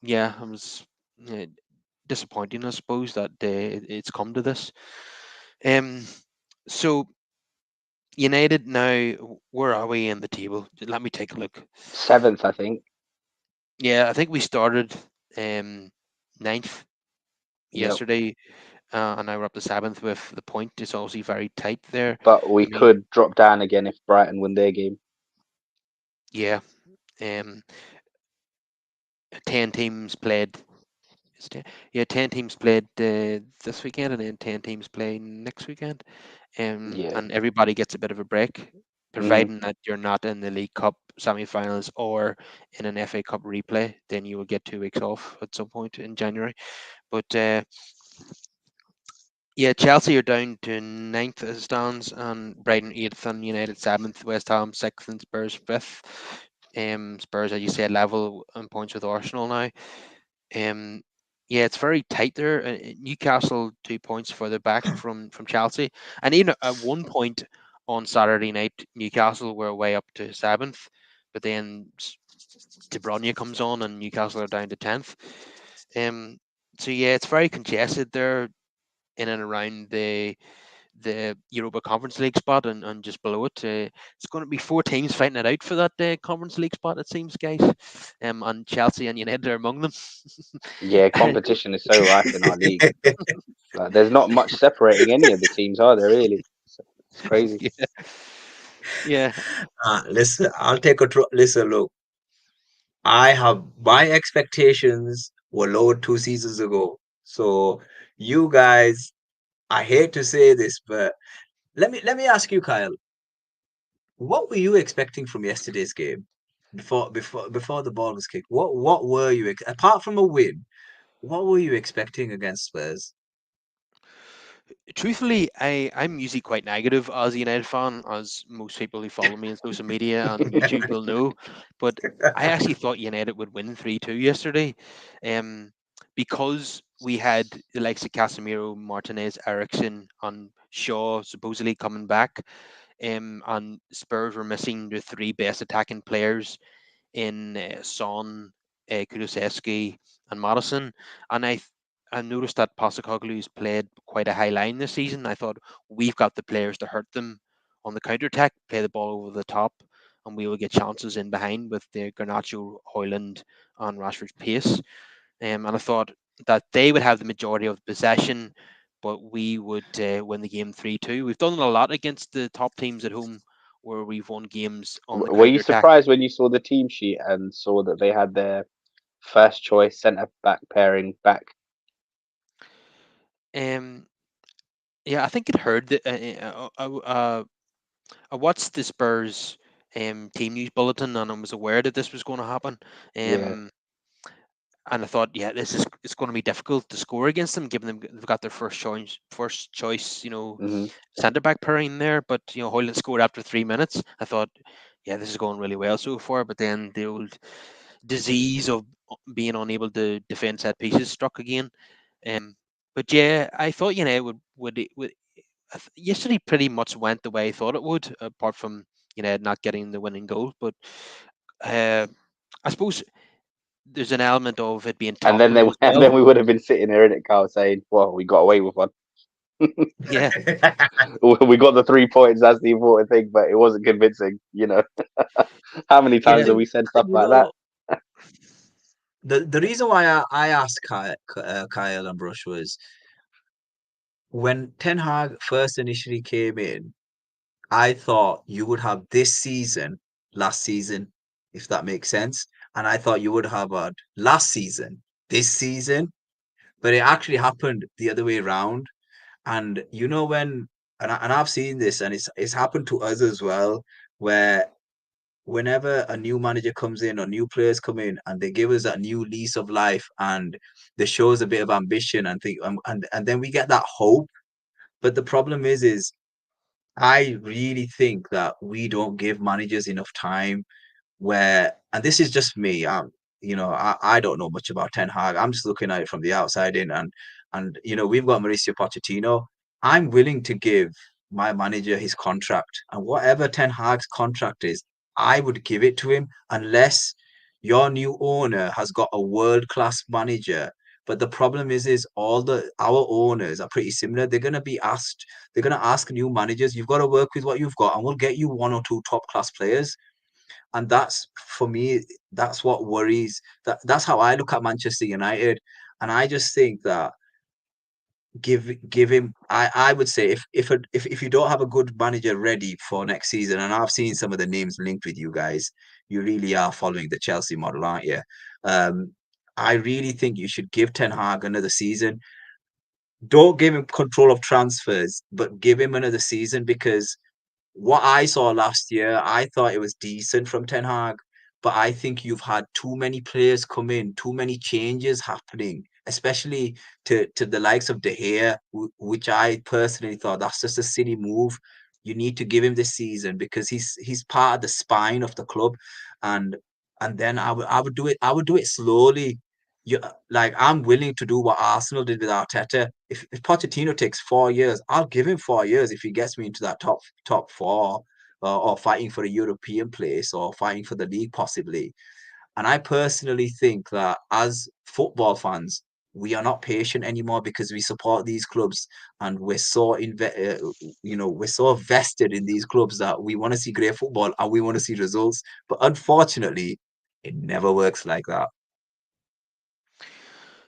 yeah, I was disappointing, I suppose, that it's come to this. Um, so United now, where are we in the table? Let me take a look. Seventh, I think. Yeah, I think we started um, ninth Yep. yesterday, and now we're up to seventh with the point. It's obviously very tight there. But I we mean, could drop down again if Brighton win their game. yeah, um, 10 teams played. Yeah, 10 teams played this weekend, and then 10 teams play next weekend. Yeah. And everybody gets a bit of a break, Hmm. providing that you're not in the League Cup semi-finals or in an FA Cup replay. Then you will get 2 weeks off at some point in January. But yeah, Chelsea are down to ninth as it stands, and Brighton eighth, and United seventh, West Ham sixth, and Spurs fifth. Spurs, as you said, level in points with Arsenal now. Um, yeah, it's very tight there. Newcastle 2 points further back from Chelsea, and even at one point on Saturday night, Newcastle were way up to seventh, but then De Bruyne comes on, and Newcastle are down to 10th. Um, so yeah, it's very congested there in and around the Europa Conference League spot and just below it. It's going to be 4 teams fighting it out for that Conference League spot, it seems, guys. And Chelsea and United are among them. Yeah, competition is so rife in our league. Like, there's not much separating any of the teams, are there? Really? It's crazy. Yeah, yeah. Listen, I'll take a listen. Look, I have my expectations were lowered 2 seasons ago. So you guys, I hate to say this, but let me ask you, Kyle, what were you expecting from yesterday's game before the ball was kicked? What were you apart from a win? What were you expecting against Spurs? Truthfully, I'm usually quite negative as a United fan, as most people who follow me on social media and YouTube will know. But I actually thought United would win 3-2 yesterday, um, because we had the likes of Casemiro, Martinez, Ericsson, and Shaw supposedly coming back, and Spurs were missing the three best attacking players in Son, Kulusevski, and Madison. And I noticed that Postecoglou's played quite a high line this season. I thought we've got the players to hurt them on the counter attack, play the ball over the top, and we will get chances in behind with the Garnacho, Hoyland, and Rashford's pace. And I thought that they would have the majority of the possession, but we would win the game 3-2. We've done it a lot against the top teams at home where we've won games on the Were you counter attack. surprised when you saw the team sheet and saw that they had their first choice centre back pairing back? Um, yeah, I think it heard that. I watched the Spurs team news bulletin, and I was aware that this was going to happen. Yeah. Um, and I thought, yeah, this is it's going to be difficult to score against them, given them they've got their first choice, Hmm. centre back pairing there. But Hoyland scored after 3 minutes. I thought, yeah, this is going really well so far. But then the old disease of being unable to defend set pieces struck again. But yeah, I thought would yesterday pretty much went the way I thought it would, apart from not getting the winning goal. But uh, I suppose there's an element of it being And then Tottenham as and well. then we would have been sitting here in it, Carl, saying, "Well, we got away with one. Yeah, We got the 3 points. That's the important thing." But it wasn't convincing. How many I times yeah, have think, we said I stuff think, like that? the reason why I asked Kyle and Brush was when Ten Hag first initially came in, I thought you would have this season, last season, if that makes sense. And I thought you would have had last season, this season, but it actually happened the other way around. And and I've seen this, and it's happened to us as well, where whenever a new manager comes in or new players come in and they give us that new lease of life and they show us a bit of ambition and think and then we get that hope. But the problem is I really think that we don't give managers enough time where, and this is just me, I don't know much about Ten Hag. I'm just looking at it from the outside in, and we've got Mauricio Pochettino. I'm willing to give my manager his contract, and whatever Ten Hag's contract is, I would give it to him unless your new owner has got a world class manager. But the problem is all the our owners are pretty similar. They're gonna ask new managers, you've got to work with what you've got, and we'll get you one or two top class players. And that's for me, that's what worries. That's how I look at Manchester United. And I just think that give him. I would say if you don't have a good manager ready for next season, and I've seen some of the names linked with you guys, you really are following the Chelsea model, aren't you? Um, I really think you should give Ten Hag another season. Don't give him control of transfers, but give him another season because what I saw last year, I thought it was decent from Ten Hag, but I think you've had too many players come in, too many changes happening, especially to the likes of De Gea, which I personally thought that's just a silly move. You need to give him this season because he's part of the spine of the club, and and then I would do it. I would do it slowly. You like I'm willing to do what Arsenal did with Arteta. If Pochettino takes 4 years, I'll give him 4 years if he gets me into that top four, or fighting for a European place or fighting for the league possibly. And I personally think that as football fans, we are not patient anymore because we support these clubs and we're so vested in these clubs that we want to see great football and we want to see results. But unfortunately, it never works like that.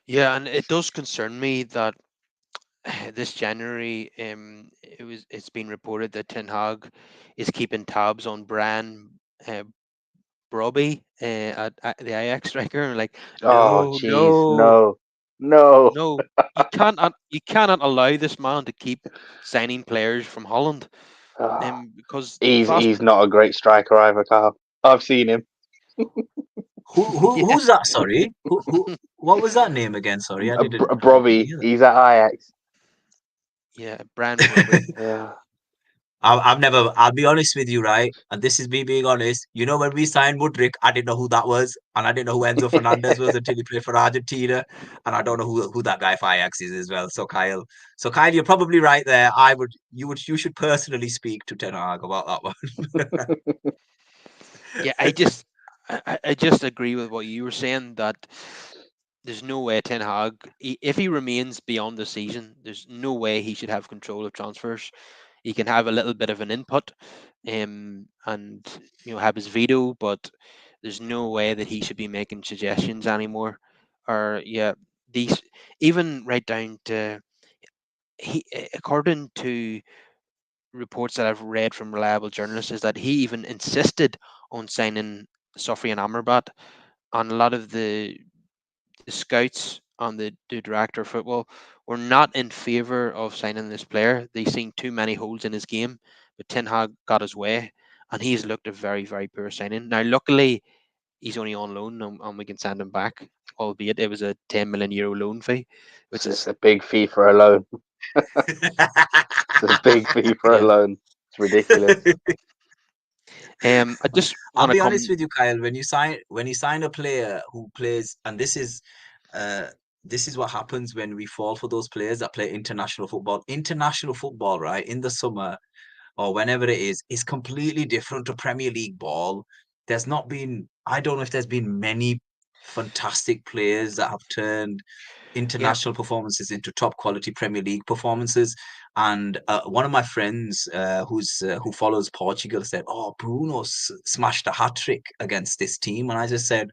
yeah, and it does concern me that this January, it's been reported that Ten Hag is keeping tabs on Brian uh, Brobby at the Ajax striker. And like, Oh, no, jeez, no, no, no. no, you cannot allow this man to keep signing players from Holland, Ah, because the he's vast he's not a great striker either, Carl. I've seen him. yeah, Who's that? Sorry, who? What was that name again? Sorry, I didn't Brobby, hear that. he's at Ajax. yeah, Brian Brobby. Yeah. I've never. I'll be honest with you, right? And this is me being honest. When we signed Mudrik, I didn't know who that was, and I didn't know who Enzo Fernandez was until he played for Argentina, and I don't know who that guy for Ajax is as well. So Kyle, you're probably right there. You should personally speak to Ten Hag about that one. Yeah, I just agree with what you were saying, that there's no way Ten Hag, if he remains beyond the season, there's no way he should have control of transfers. He can have a little bit of an input, and have his veto, but there's no way that he should be making suggestions anymore. Or yeah, these, even right down to, according to reports that I've read from reliable journalists, is that he even insisted on signing Sofian Amrabat, and a lot of the scouts and the director of football were not in favour of signing this player. They seen too many holes in his game, but Ten Hag got his way, and he's looked a very, very poor signing. Now, luckily, he's only on loan, and we can send him back, albeit it was a €10 million loan fee, which It's is a big fee for a loan. It's a big fee for a yeah. loan. It's ridiculous. I just I'll want to be honest come. with you, Kyle. When you sign a player who plays, and uh this is what happens when we fall for those players that play international football. International football, right, in the summer or whenever it is completely different to Premier League ball. I don't know if there's been many fantastic players that have turned Yeah, international performances into top quality Premier League performances. And one of my friends who follows Portugal said, "Oh, Bruno smashed a hat trick against this team," and I just said,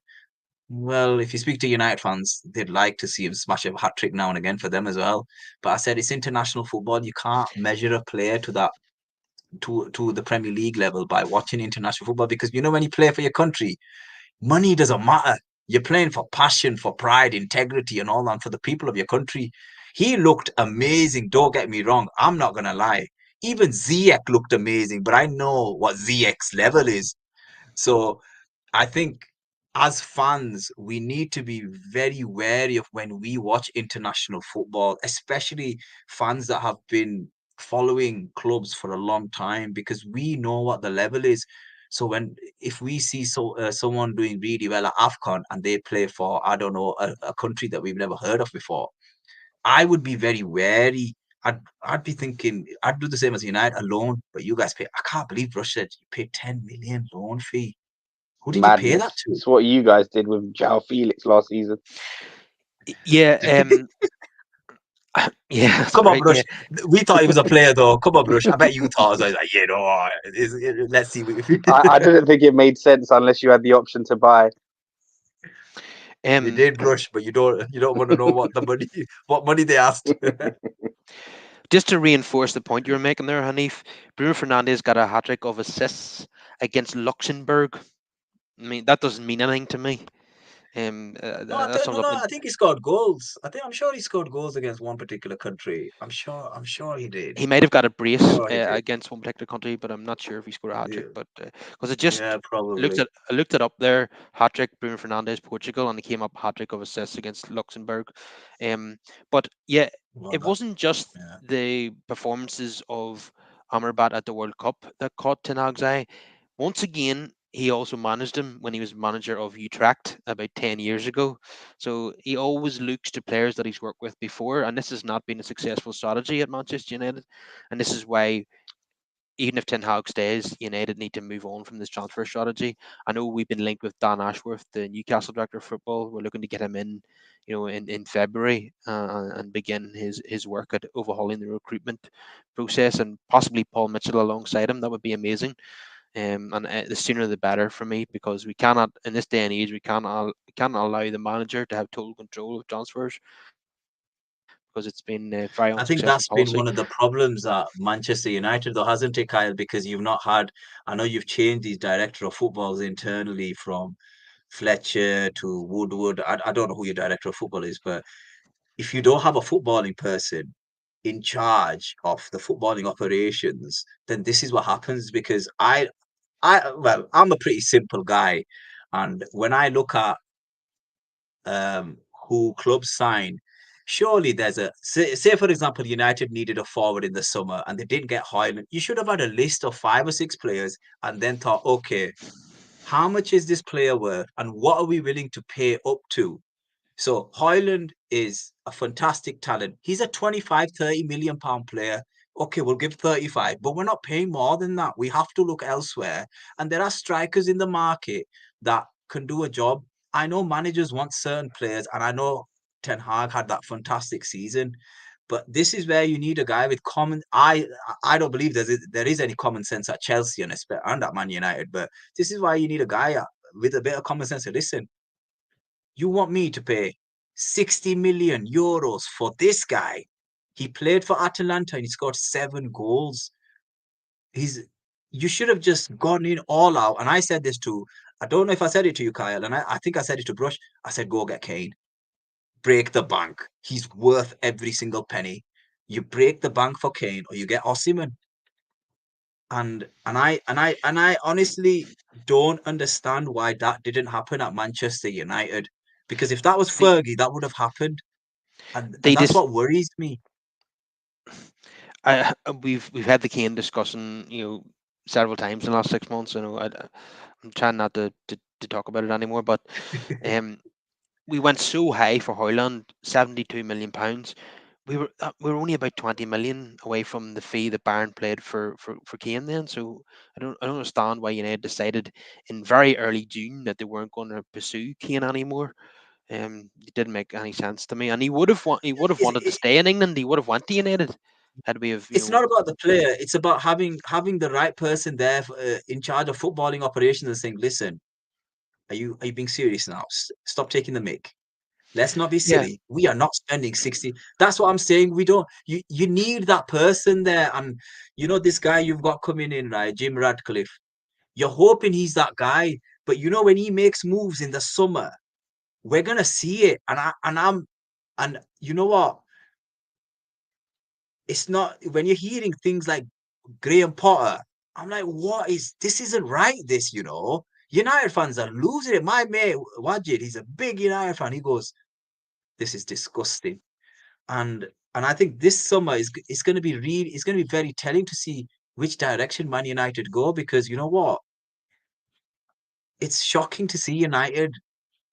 "Well, if you speak to United fans, they'd like to see him smash a hat trick now and again for them as well." But I said it's international football. You can't measure a player to the Premier League level by watching international football, because when you play for your country, money doesn't matter. You're playing for passion, for pride, integrity, and all that for the people of your country. He looked amazing. Don't get me wrong. I'm not gonna lie. Even Ziyech looked amazing, but I know what Ziyech's level is. So I think as fans, we need to be very wary of when we watch international football, especially fans that have been following clubs for a long time, because we know what the level is. So if we see someone doing really well at AFCON and they play for, I don't know, a country that we've never heard of before, I would be very wary. I'd be thinking I'd do the same as United, a loan, but you guys pay. I can't believe Russia said you paid 10 million loan fee. Who did you pay that Madness. to? It's what you guys did with João Felix last season. yeah, yeah. That's Come on, right. Brush. Yeah, We thought he was a player, though. Come on, Brush. I bet you thought. I was like, let's see. I didn't think it made sense unless you had the option to buy. You um, did, Brush, but you don't want to know what money they asked. just to reinforce the point you were making there, Hanif, Bruno Fernandes got a hat trick of assists against Luxembourg. I mean, that doesn't mean anything to me. No, I That think sums no, up no. the I think he scored goals. I'm sure he scored goals against one particular country. I'm sure he did. he might have got a I'm brace sure he did. against one particular country, but I'm not sure if he scored a hat trick. Yeah, But because it yeah, just probably. I looked it up there, hat trick Bruno Fernandes Portugal, and it came up hat trick of assists against Luxembourg. Um, but yeah, Well, it wasn't just yeah. the performances of Amrabat at the World Cup that caught Ten Hag's eye. Once again, he also managed him when he was manager of Utrecht about 10 years ago. So he always looks to players that he's worked with before, and this has not been a successful strategy at Manchester United. And this is why, even if Ten Hag stays, United need to move on from this transfer strategy. I know we've been linked with Dan Ashworth, the Newcastle director of football. We're looking to get him in, in February, and begin his work at overhauling the recruitment process, and possibly Paul Mitchell alongside him. That would be amazing. And the sooner the better for me, because we cannot, in this day and age, we cannot allow the manager to have total control of transfers, because it's been a very unsuccessful I policy. think that's been one of the problems at Manchester United, though, hasn't it, Kyle? Because you've not had. I know you've changed these director of footballs internally from Fletcher to Woodward. I don't know who your director of football is, but if you don't have a footballing person in charge of the footballing operations, then this is what happens. Because I'm a pretty simple guy, and when I look at who clubs sign, surely there's say for example, United needed a forward in the summer and they didn't get Hoyland. You should have had a list of 5 or 6 players and then thought, okay, how much is this player worth and what are we willing to pay up to? So Hoyland is a fantastic talent. He's a 25, 30 million pound player. Okay, we'll give 35, but we're not paying more than that. We have to look elsewhere. And there are strikers in the market that can do a job. I know managers want certain players, and I know Ten Hag had that fantastic season. But this is where you need a guy with common. I don't believe there is any common sense at Chelsea and at Man United. But this is why you need a guy with a bit of common sense to listen. You want me to pay 60 million euros for this guy? He played for Atalanta and he scored 7 goals. He's You should have just gone in all out. And I said this to, I don't know if I said it to you, Kyle, and I think I said it to Brush. I said, go get Kane. Break the bank. He's worth every single penny. You break the bank for Kane or you get Osimhen. And I honestly don't understand why that didn't happen at Manchester United. Because if that was They Fergie, that would have happened, and they that's just what worries me. we've had the Kane discussing, several times in the last 6 months. I'm trying not to talk about it anymore, but um, we went so high for Hoyland, £72 million. We were only about 20 million away from the fee that Bayern played for Kane then. So I don't understand why United decided in very early June that they weren't going to pursue Kane anymore. It didn't make any sense to me, and he would have It's, wanted to it, stay in England. He would have went to United had we have it's not about the player. It's about having the right person there in charge of footballing operations and saying, "Listen, are you being serious now? Stop taking the mick. Let's not be yeah. silly. We are not spending 60." That's what I'm saying. We don't you need that person there. And this guy you've got coming in, right? Jim Radcliffe. You're hoping he's that guy. But when he makes moves in the summer, we're gonna see it. And you know what? It's not when you're hearing things like Graham Potter, I'm like, what is this? Isn't right, this. United fans are losing it. My mate Wajid, he's a big United fan. He goes, "This is disgusting." And I think this summer is going to be it's going to be very telling to see which direction Man United go, because you know what, it's shocking to see United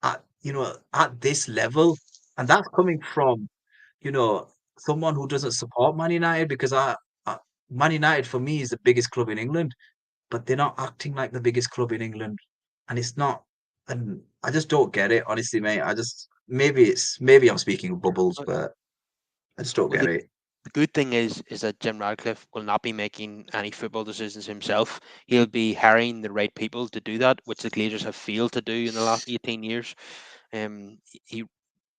at this level, and that's coming from you know someone who doesn't support Man United, because I Man United for me is the biggest club in England, but they're not acting like the biggest club in England, and it's not, and I just don't get it, honestly, mate. I just maybe I'm speaking bubbles, uh, but I just don't well, get the, it. the good thing is that Jim Radcliffe will not be making any football decisions himself. He'll be hiring the right people to do that, which the Glazers have failed to do in the last 18 years. He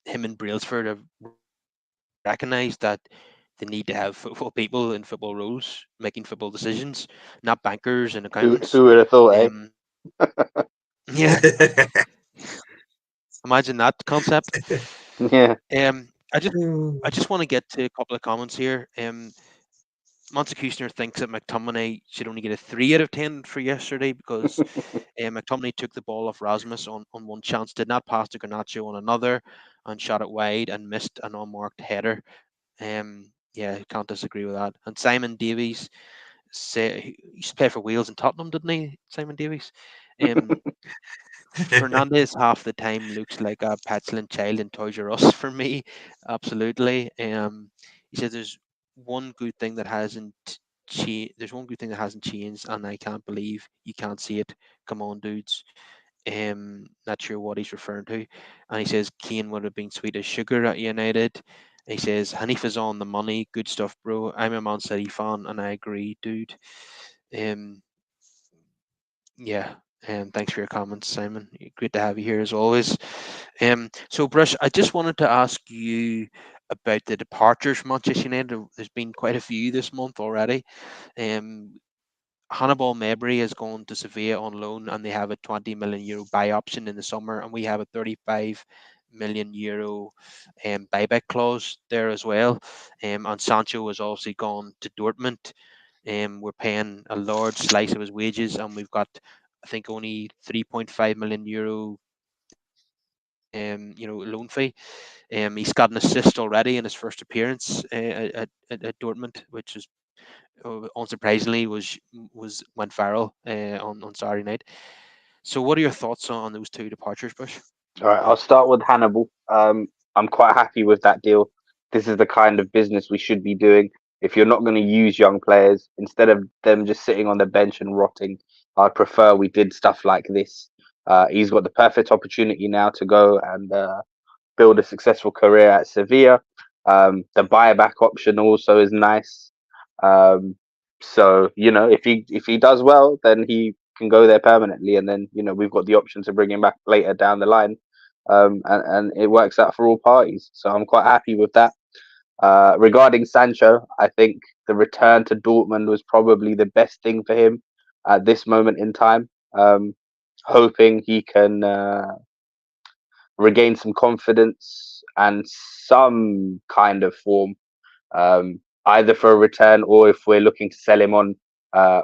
him and Brailsford have recognised that they need to have football people in football roles making football decisions, not bankers and accountants. Who would have thought, Um, eh? yeah, imagine that concept. Yeah. I just want to get to a couple of comments here. Monte Kushner thinks that McTominay should only get a 3 out of 10 for yesterday because McTominay took the ball off Rasmus on one chance, did not pass to Garnacho on another, and shot it wide and missed an unmarked header. Yeah, can't disagree with that. And Simon Davies say he used to play for Wales and Tottenham, didn't he? Simon Davies. Um, Fernandez half the time looks like a petulant child in Toys R Us for me. Absolutely. He says there's one good thing that hasn't there's one good thing that hasn't changed, and I can't believe you can't see it. Come on, dudes. Not sure what he's referring to. And he says Kane would have been sweet as sugar at United. He says Haneef is on the money. Good stuff, bro. I'm a Man City fan, and I agree, dude. Um, yeah. Thanks for your comments, Simon. Great to have you here as always. So Brush, I just wanted to ask you about the departures from Manchester United. There's been quite a few this month already. Um, Hannibal Mabry is going to Sevilla on loan, and they have a 20 million euro buy option in the summer, and we have a 35 million euro buyback clause there as well. And Sancho has obviously gone to Dortmund. We're paying a large slice of his wages, and we've got, I think, only 3.5 million euro, loan fee. He's got an assist already in his first appearance at Dortmund, which is unsurprisingly was went viral on Saturday night. So, what are your thoughts on those two departures, Bush? All right, I'll start with Hannibal. I'm quite happy with that deal. This is the kind of business we should be doing. If you're not going to use young players, instead of them just sitting on the bench and rotting, I'd prefer we did stuff like this. He's got the perfect opportunity now to go and build a successful career at Sevilla. The buyback option also is nice. Um, so if he does well, then he can go there permanently, and then we've got the option to bring him back later down the line, and it works out for all parties. So I'm quite happy with that. Regarding Sancho, I think the return to Dortmund was probably the best thing for him at this moment in time. Hoping he can regain some confidence and some kind of form, either for a return or if we're looking to sell him on.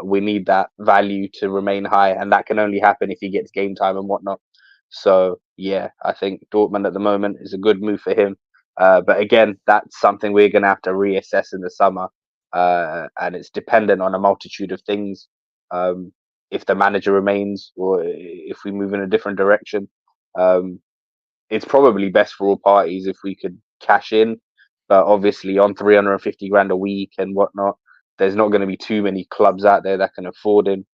We need that value to remain high, and that can only happen if he gets game time and whatnot. So yeah, I think Dortmund at the moment is a good move for him. But again, that's something we're going to have to reassess in the summer, and it's dependent on a multitude of things. Um, if the manager remains, or if we move in a different direction, um, it's probably best for all parties if we could cash in. But obviously, on 350 grand a week and whatnot, there's not going to be too many clubs out there that can afford him,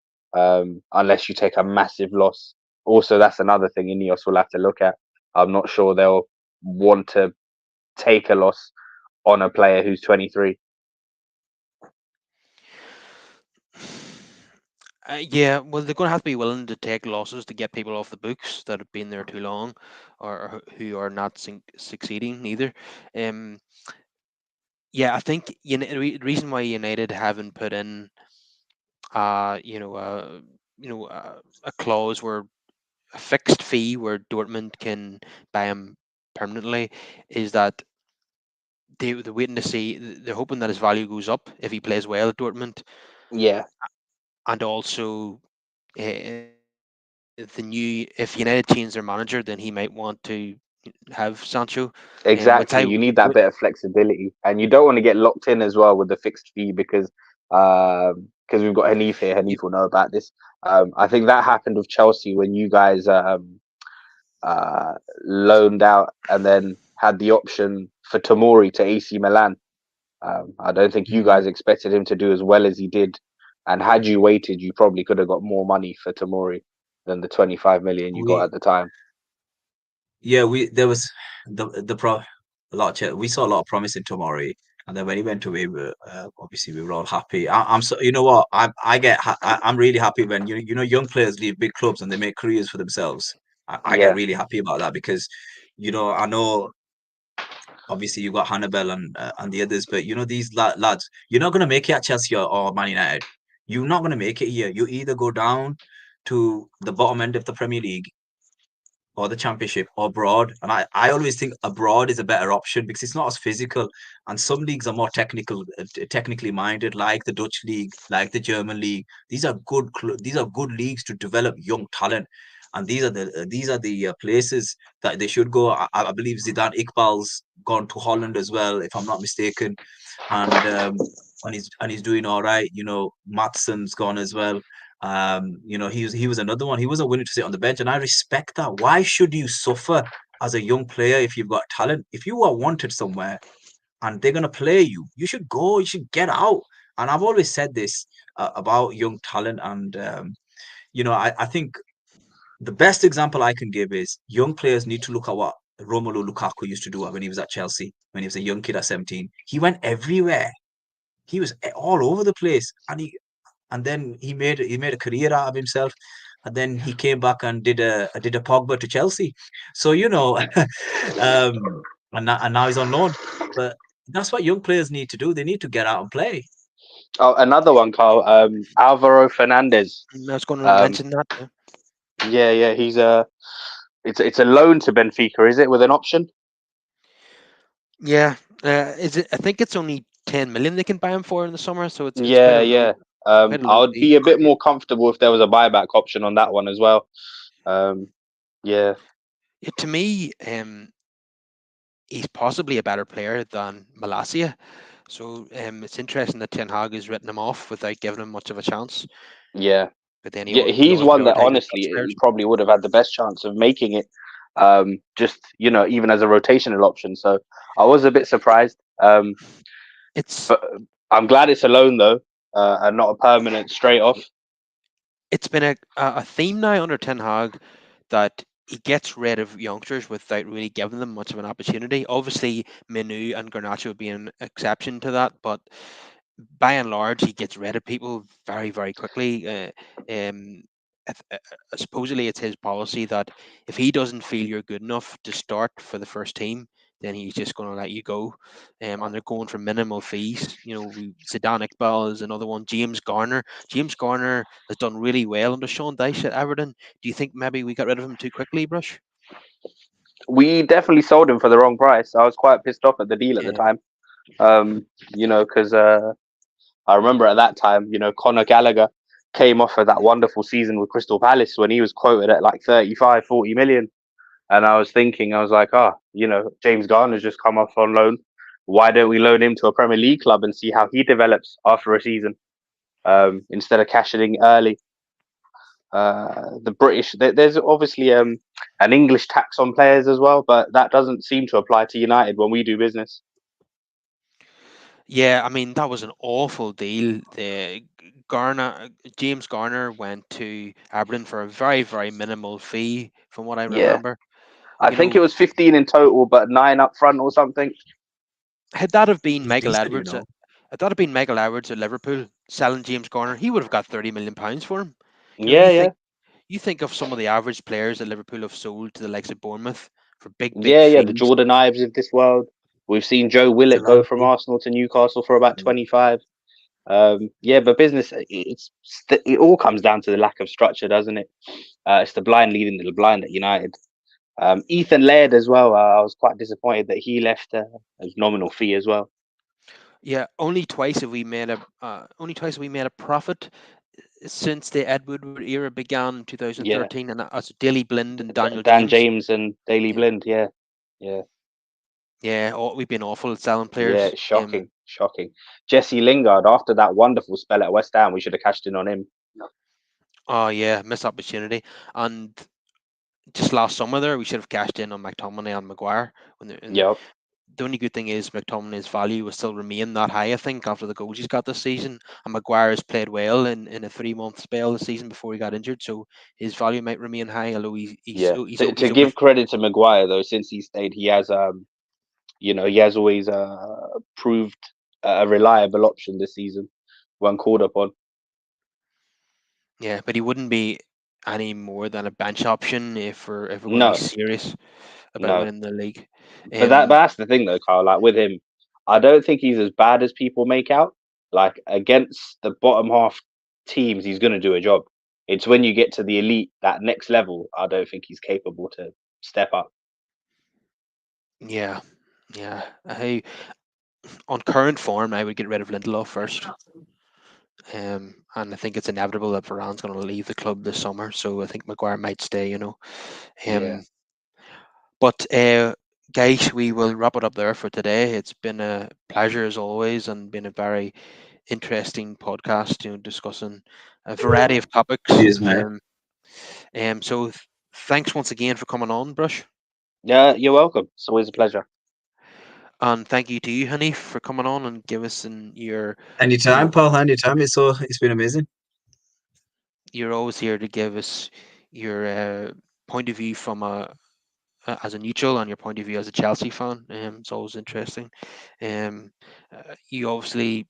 unless you take a massive loss. Also, that's another thing Ineos will have to look at. I'm not sure they'll want to take a loss on a player who's 23. Yeah, well, they're going to have to be willing to take losses to get people off the books that have been there too long, or who are not succeeding either. Um, yeah, I think the reason why United haven't put in, uh, you know, uh, a clause where a fixed fee where Dortmund can buy him permanently is that they're waiting to see. They're hoping that his value goes up if he plays well at Dortmund, Yeah, and also the new if United change their manager, then he might want to have Sancho. Which I exactly. You need that bit of flexibility, and you don't want to get locked in as well with the fixed fee because we've got Haneef here. you, Haneef will know about this. I think that happened with Chelsea when you guys uh, loaned out and then had the option for Tomori to AC Milan. I don't think you mm, guys expected him to do as well as he did, and had you waited, you probably could have got more money for Tomori than the 25 million you got We at the time. Yeah, we there was the pro a lot of we saw a lot of promise in Tomori, and then when he went away, obviously we were all happy. I'm so you know what I'm really happy when young players leave big clubs and they make careers for themselves. I get Yeah, really happy about that because I know obviously you got Hannibal and the others, but these lads, you're not gonna make it at Chelsea or Man United. You're not gonna make it here. You either go down to the bottom end of the Premier League or the championship or abroad. And I always think abroad is a better option because it's not as physical. And some leagues are more technically minded, like the Dutch league, like the German league. These are good leagues to develop young talent. And these are the places that they should go. I believe Zidane Iqbal's gone to Holland as well, if I'm not mistaken, and he's doing all right. Matson's gone as well. He was another one. He wasn't willing to sit on the bench, and I respect that. Why should you suffer as a young player if you've got talent? If you are wanted somewhere and they're gonna play you, you should go. You should get out. And I've always said this about young talent, and I think the best example I can give is young players need to look at what Romelu Lukaku used to do when he was at Chelsea, when he was a young kid at 17. He went everywhere. He was all over the place, and then he made a career out of himself, and then he came back and did a Pogba to Chelsea. So and now he's on loan. But that's what young players need to do. They need to get out and play. Oh, another one, Carl. Alvaro Fernandez. I was going to Um, mention that. Yeah, yeah. He's a. It's a loan to Benfica, is it, with an option? yeah. Is it? I think it's only 10 million they can buy him for in the summer, so it's Yeah, yeah. quite a low I'd fee. be a bit more comfortable if there was a buyback option on that one as well. Um, yeah, Yeah, to me, he's possibly a better player than Malasia. So it's interesting that Ten Hag has written him off without giving him much of a chance. yeah, But then yeah. he He's always one that prioritises honestly Dutch players. he probably would have had the best chance of making it. Just even as a rotational option. So I was a bit surprised. It's But I'm glad it's a loan though, and not a permanent straight off. it's been a theme now under Ten Hag that he gets rid of youngsters without really giving them much of an opportunity. Obviously, Menu and Garnacho being an exception to that, but by and large, he gets rid of people very, very quickly. Supposedly, it's his policy that if he doesn't feel you're good enough to start for the first team, then he's just going to let you go. And they're going for minimal fees. Zidane Iqbal is another one. James Garner. James Garner has done really well under Sean Dyche at Everton. Do you think maybe we got rid of him too quickly, Brush? We definitely sold him for the wrong price. I was quite pissed off at the deal at the Yeah. time. Because I remember at that time, Conor Gallagher came off of that wonderful season with Crystal Palace when he was quoted at like 35, 40 million. And I was thinking, I was like, James Garner's just come off on loan. Why don't we loan him to a Premier League club and see how he develops after a season, instead of cashing in early? The British, there's obviously an English tax on players as well, but that doesn't seem to apply to United when we do business. Yeah, I mean that was an awful deal. The Garner, James Garner went to Aberdeen for a very, very minimal fee, from what I Yeah, remember. I You think know, it was 15 in total, but 9 up front or something. had that have been He's Michael decent, Edwards had that have been Michael Edwards at Liverpool selling James Garner, he would have got £30 million for him. Yeah, yeah, You think of some of the average players that Liverpool have sold to the likes of Bournemouth for big, big yeah, yeah. The fees. Jordan Ives of this world. We've seen Joe Willock go from Delante. Arsenal to Newcastle for about Mm. 25. Yeah, but business, it all comes down to the lack of structure, doesn't it? It's the blind leading the blind at United. Ethan Laird as well. I was quite disappointed that he left a nominal fee as well. Yeah, only twice have we made a profit since the Ed Woodward era began in Yeah, 2013, and that's Daley Blind and Daniel Dan James. James and Daily Yeah, Blind. Yeah, yeah, yeah, we've been awful at selling yeah. players. Shocking, shocking. Jesse Lingard, after that wonderful spell at West Ham, we should have cashed in on him. Oh yeah, missed opportunity. And just last summer there, we should have cashed in on McTominay and Maguire. And Yep. the only good thing is McTominay's value will still remain that high, I think, after the goals he's got this season. And Maguire has played well in a 3 month spell this season before he got injured, so his value might remain high. Although Yeah. To he's only give credit to Maguire though, since he stayed, he has he has always proved a reliable option this season when called upon. yeah, but he wouldn't be any more than a bench option if we're going to be No, serious about no. winning the league. But that's the thing though, Carl. Like with him, I don't think he's as bad as people make out. Like against the bottom half teams, he's going to do a job. It's when you get to the elite, that next level, I don't think he's capable to step up. Yeah, yeah. On current form, I would get rid of Lindelof first. And I think it's inevitable that Varane's going to leave the club this summer, so I think Maguire might stay. Yeah, Um, but guys, we will wrap it up there for today. It's been a pleasure as always, and been a very interesting podcast. Discussing a variety of topics. Cheers, mate. So thanks once again for coming on, Brush, yeah. You're welcome. It's always a pleasure. and thank you to you, Haneef, for coming on and give us you Anytime, know, Paul. Anytime. It's been amazing. you're always here to give us your point of view from as a neutral and your point of view as a Chelsea fan. It's always interesting. Um, you obviously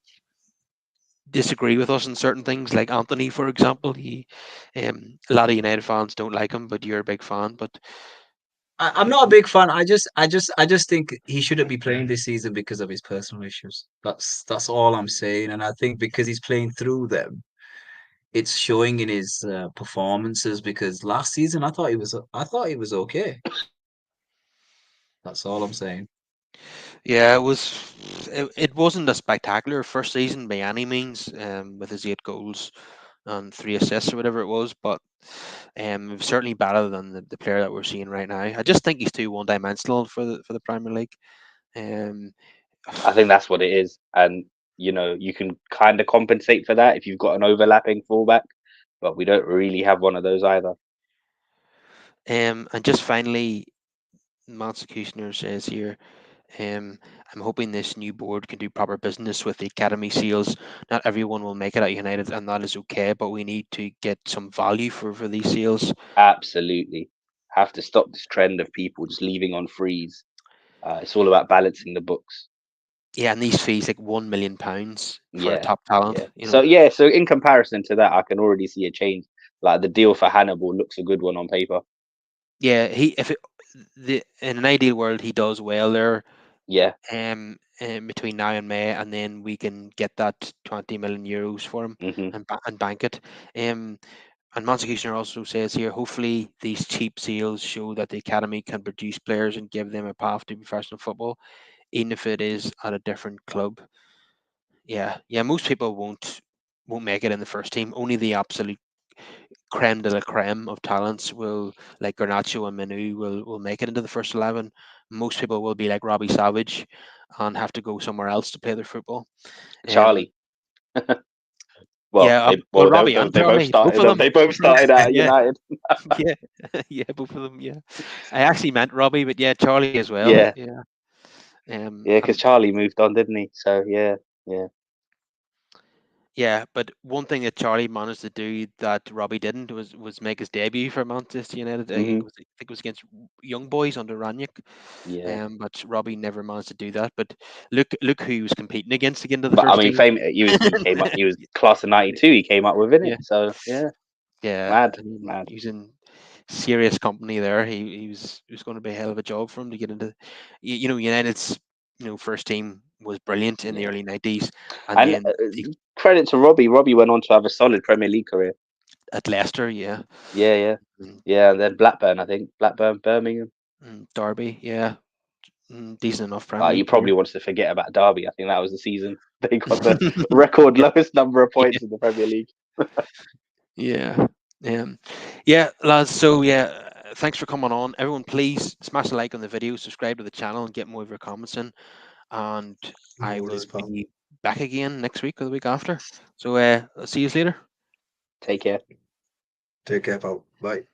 disagree with us on certain things, like Anthony, for example. A lot of United fans don't like him, but you're a big fan. But I'm not a big fan. I just think he shouldn't be playing this season because of his personal issues. That's all I'm saying. And I think because he's playing through them, it's showing in his performances. Because last season, I thought he was okay. That's all I'm saying. yeah, it wasn't a spectacular first season by any means, with his 8 goals and 3 assists or whatever it was, but it was certainly better than the player that we're seeing right now. I just think he's too one dimensional for the Premier League. Um, I think that's what it is, and you can kind of compensate for that if you've got an overlapping fullback, but we don't really have one of those either. and just finally, Mats Kushner says here, um, I'm hoping this new board can do proper business with the academy seals. Not everyone will make it at United, and that is okay, but we need to get some value for these seals. Absolutely, have to stop this trend of people just leaving on freeze. It's all about balancing the books. Yeah, and these fees like £1 million for a Yeah, top talent. yeah. So in comparison to that, I can already see a change. Like the deal for Hannibal looks a good one on paper. Yeah, he if it, the in an ideal world he does well there, Yeah. between now and May, and then we can get that €20 million for him Hmm. and bank it. Um, and Montague also says here, hopefully these cheap seals show that the academy can produce players and give them a path to professional football, even if it is at a different club. yeah. Most people won't make it in the first team. Only the absolute creme de la creme of talents will, like Garnacho and Menu, will make it into the first 11. Most people will be like Robbie Savage and have to go somewhere else to play their football. Um, Charlie. Well, well, Robbie and they both Charlie, both of started. them, They both started at yeah, United. yeah, yeah, both of them, yeah. I actually meant Robbie, but yeah, Charlie as well. Yeah, Yeah, yeah, because and Charlie moved on, didn't he? So yeah, yeah. yeah, but one thing that Charlie managed to do that Robbie didn't was make his debut for Manchester United. Hmm. I think it was against young boys under Ranić. Yeah. But Robbie never managed to do that. But look who he was competing against to get into the But I first mean, team. he came up. He was class of '92. He came up with it. Yeah, So yeah, yeah. mad, I mean, mad. he was in serious company there. He was going to be a hell of a job for him to get into. United's first team was brilliant in the Yeah, early '90s, and and then they, credit to Robbie. Robbie went on to have a solid Premier League career. at Leicester, yeah, Yeah, yeah, and, yeah. And then Blackburn, I think Blackburn, Birmingham. and Derby, yeah, decent enough Premier You League probably player. wants to forget about Derby. I think that was the season they got the record lowest number of Yeah, points in the Premier League. yeah. Yeah, lads. So yeah, thanks for coming on. Everyone, please smash a like on the video, subscribe to the channel, and get more of your comments in. And No I worries, will pal. be back again next week or the week after. So I'll see you later. Take care. Take care, pal. Bye.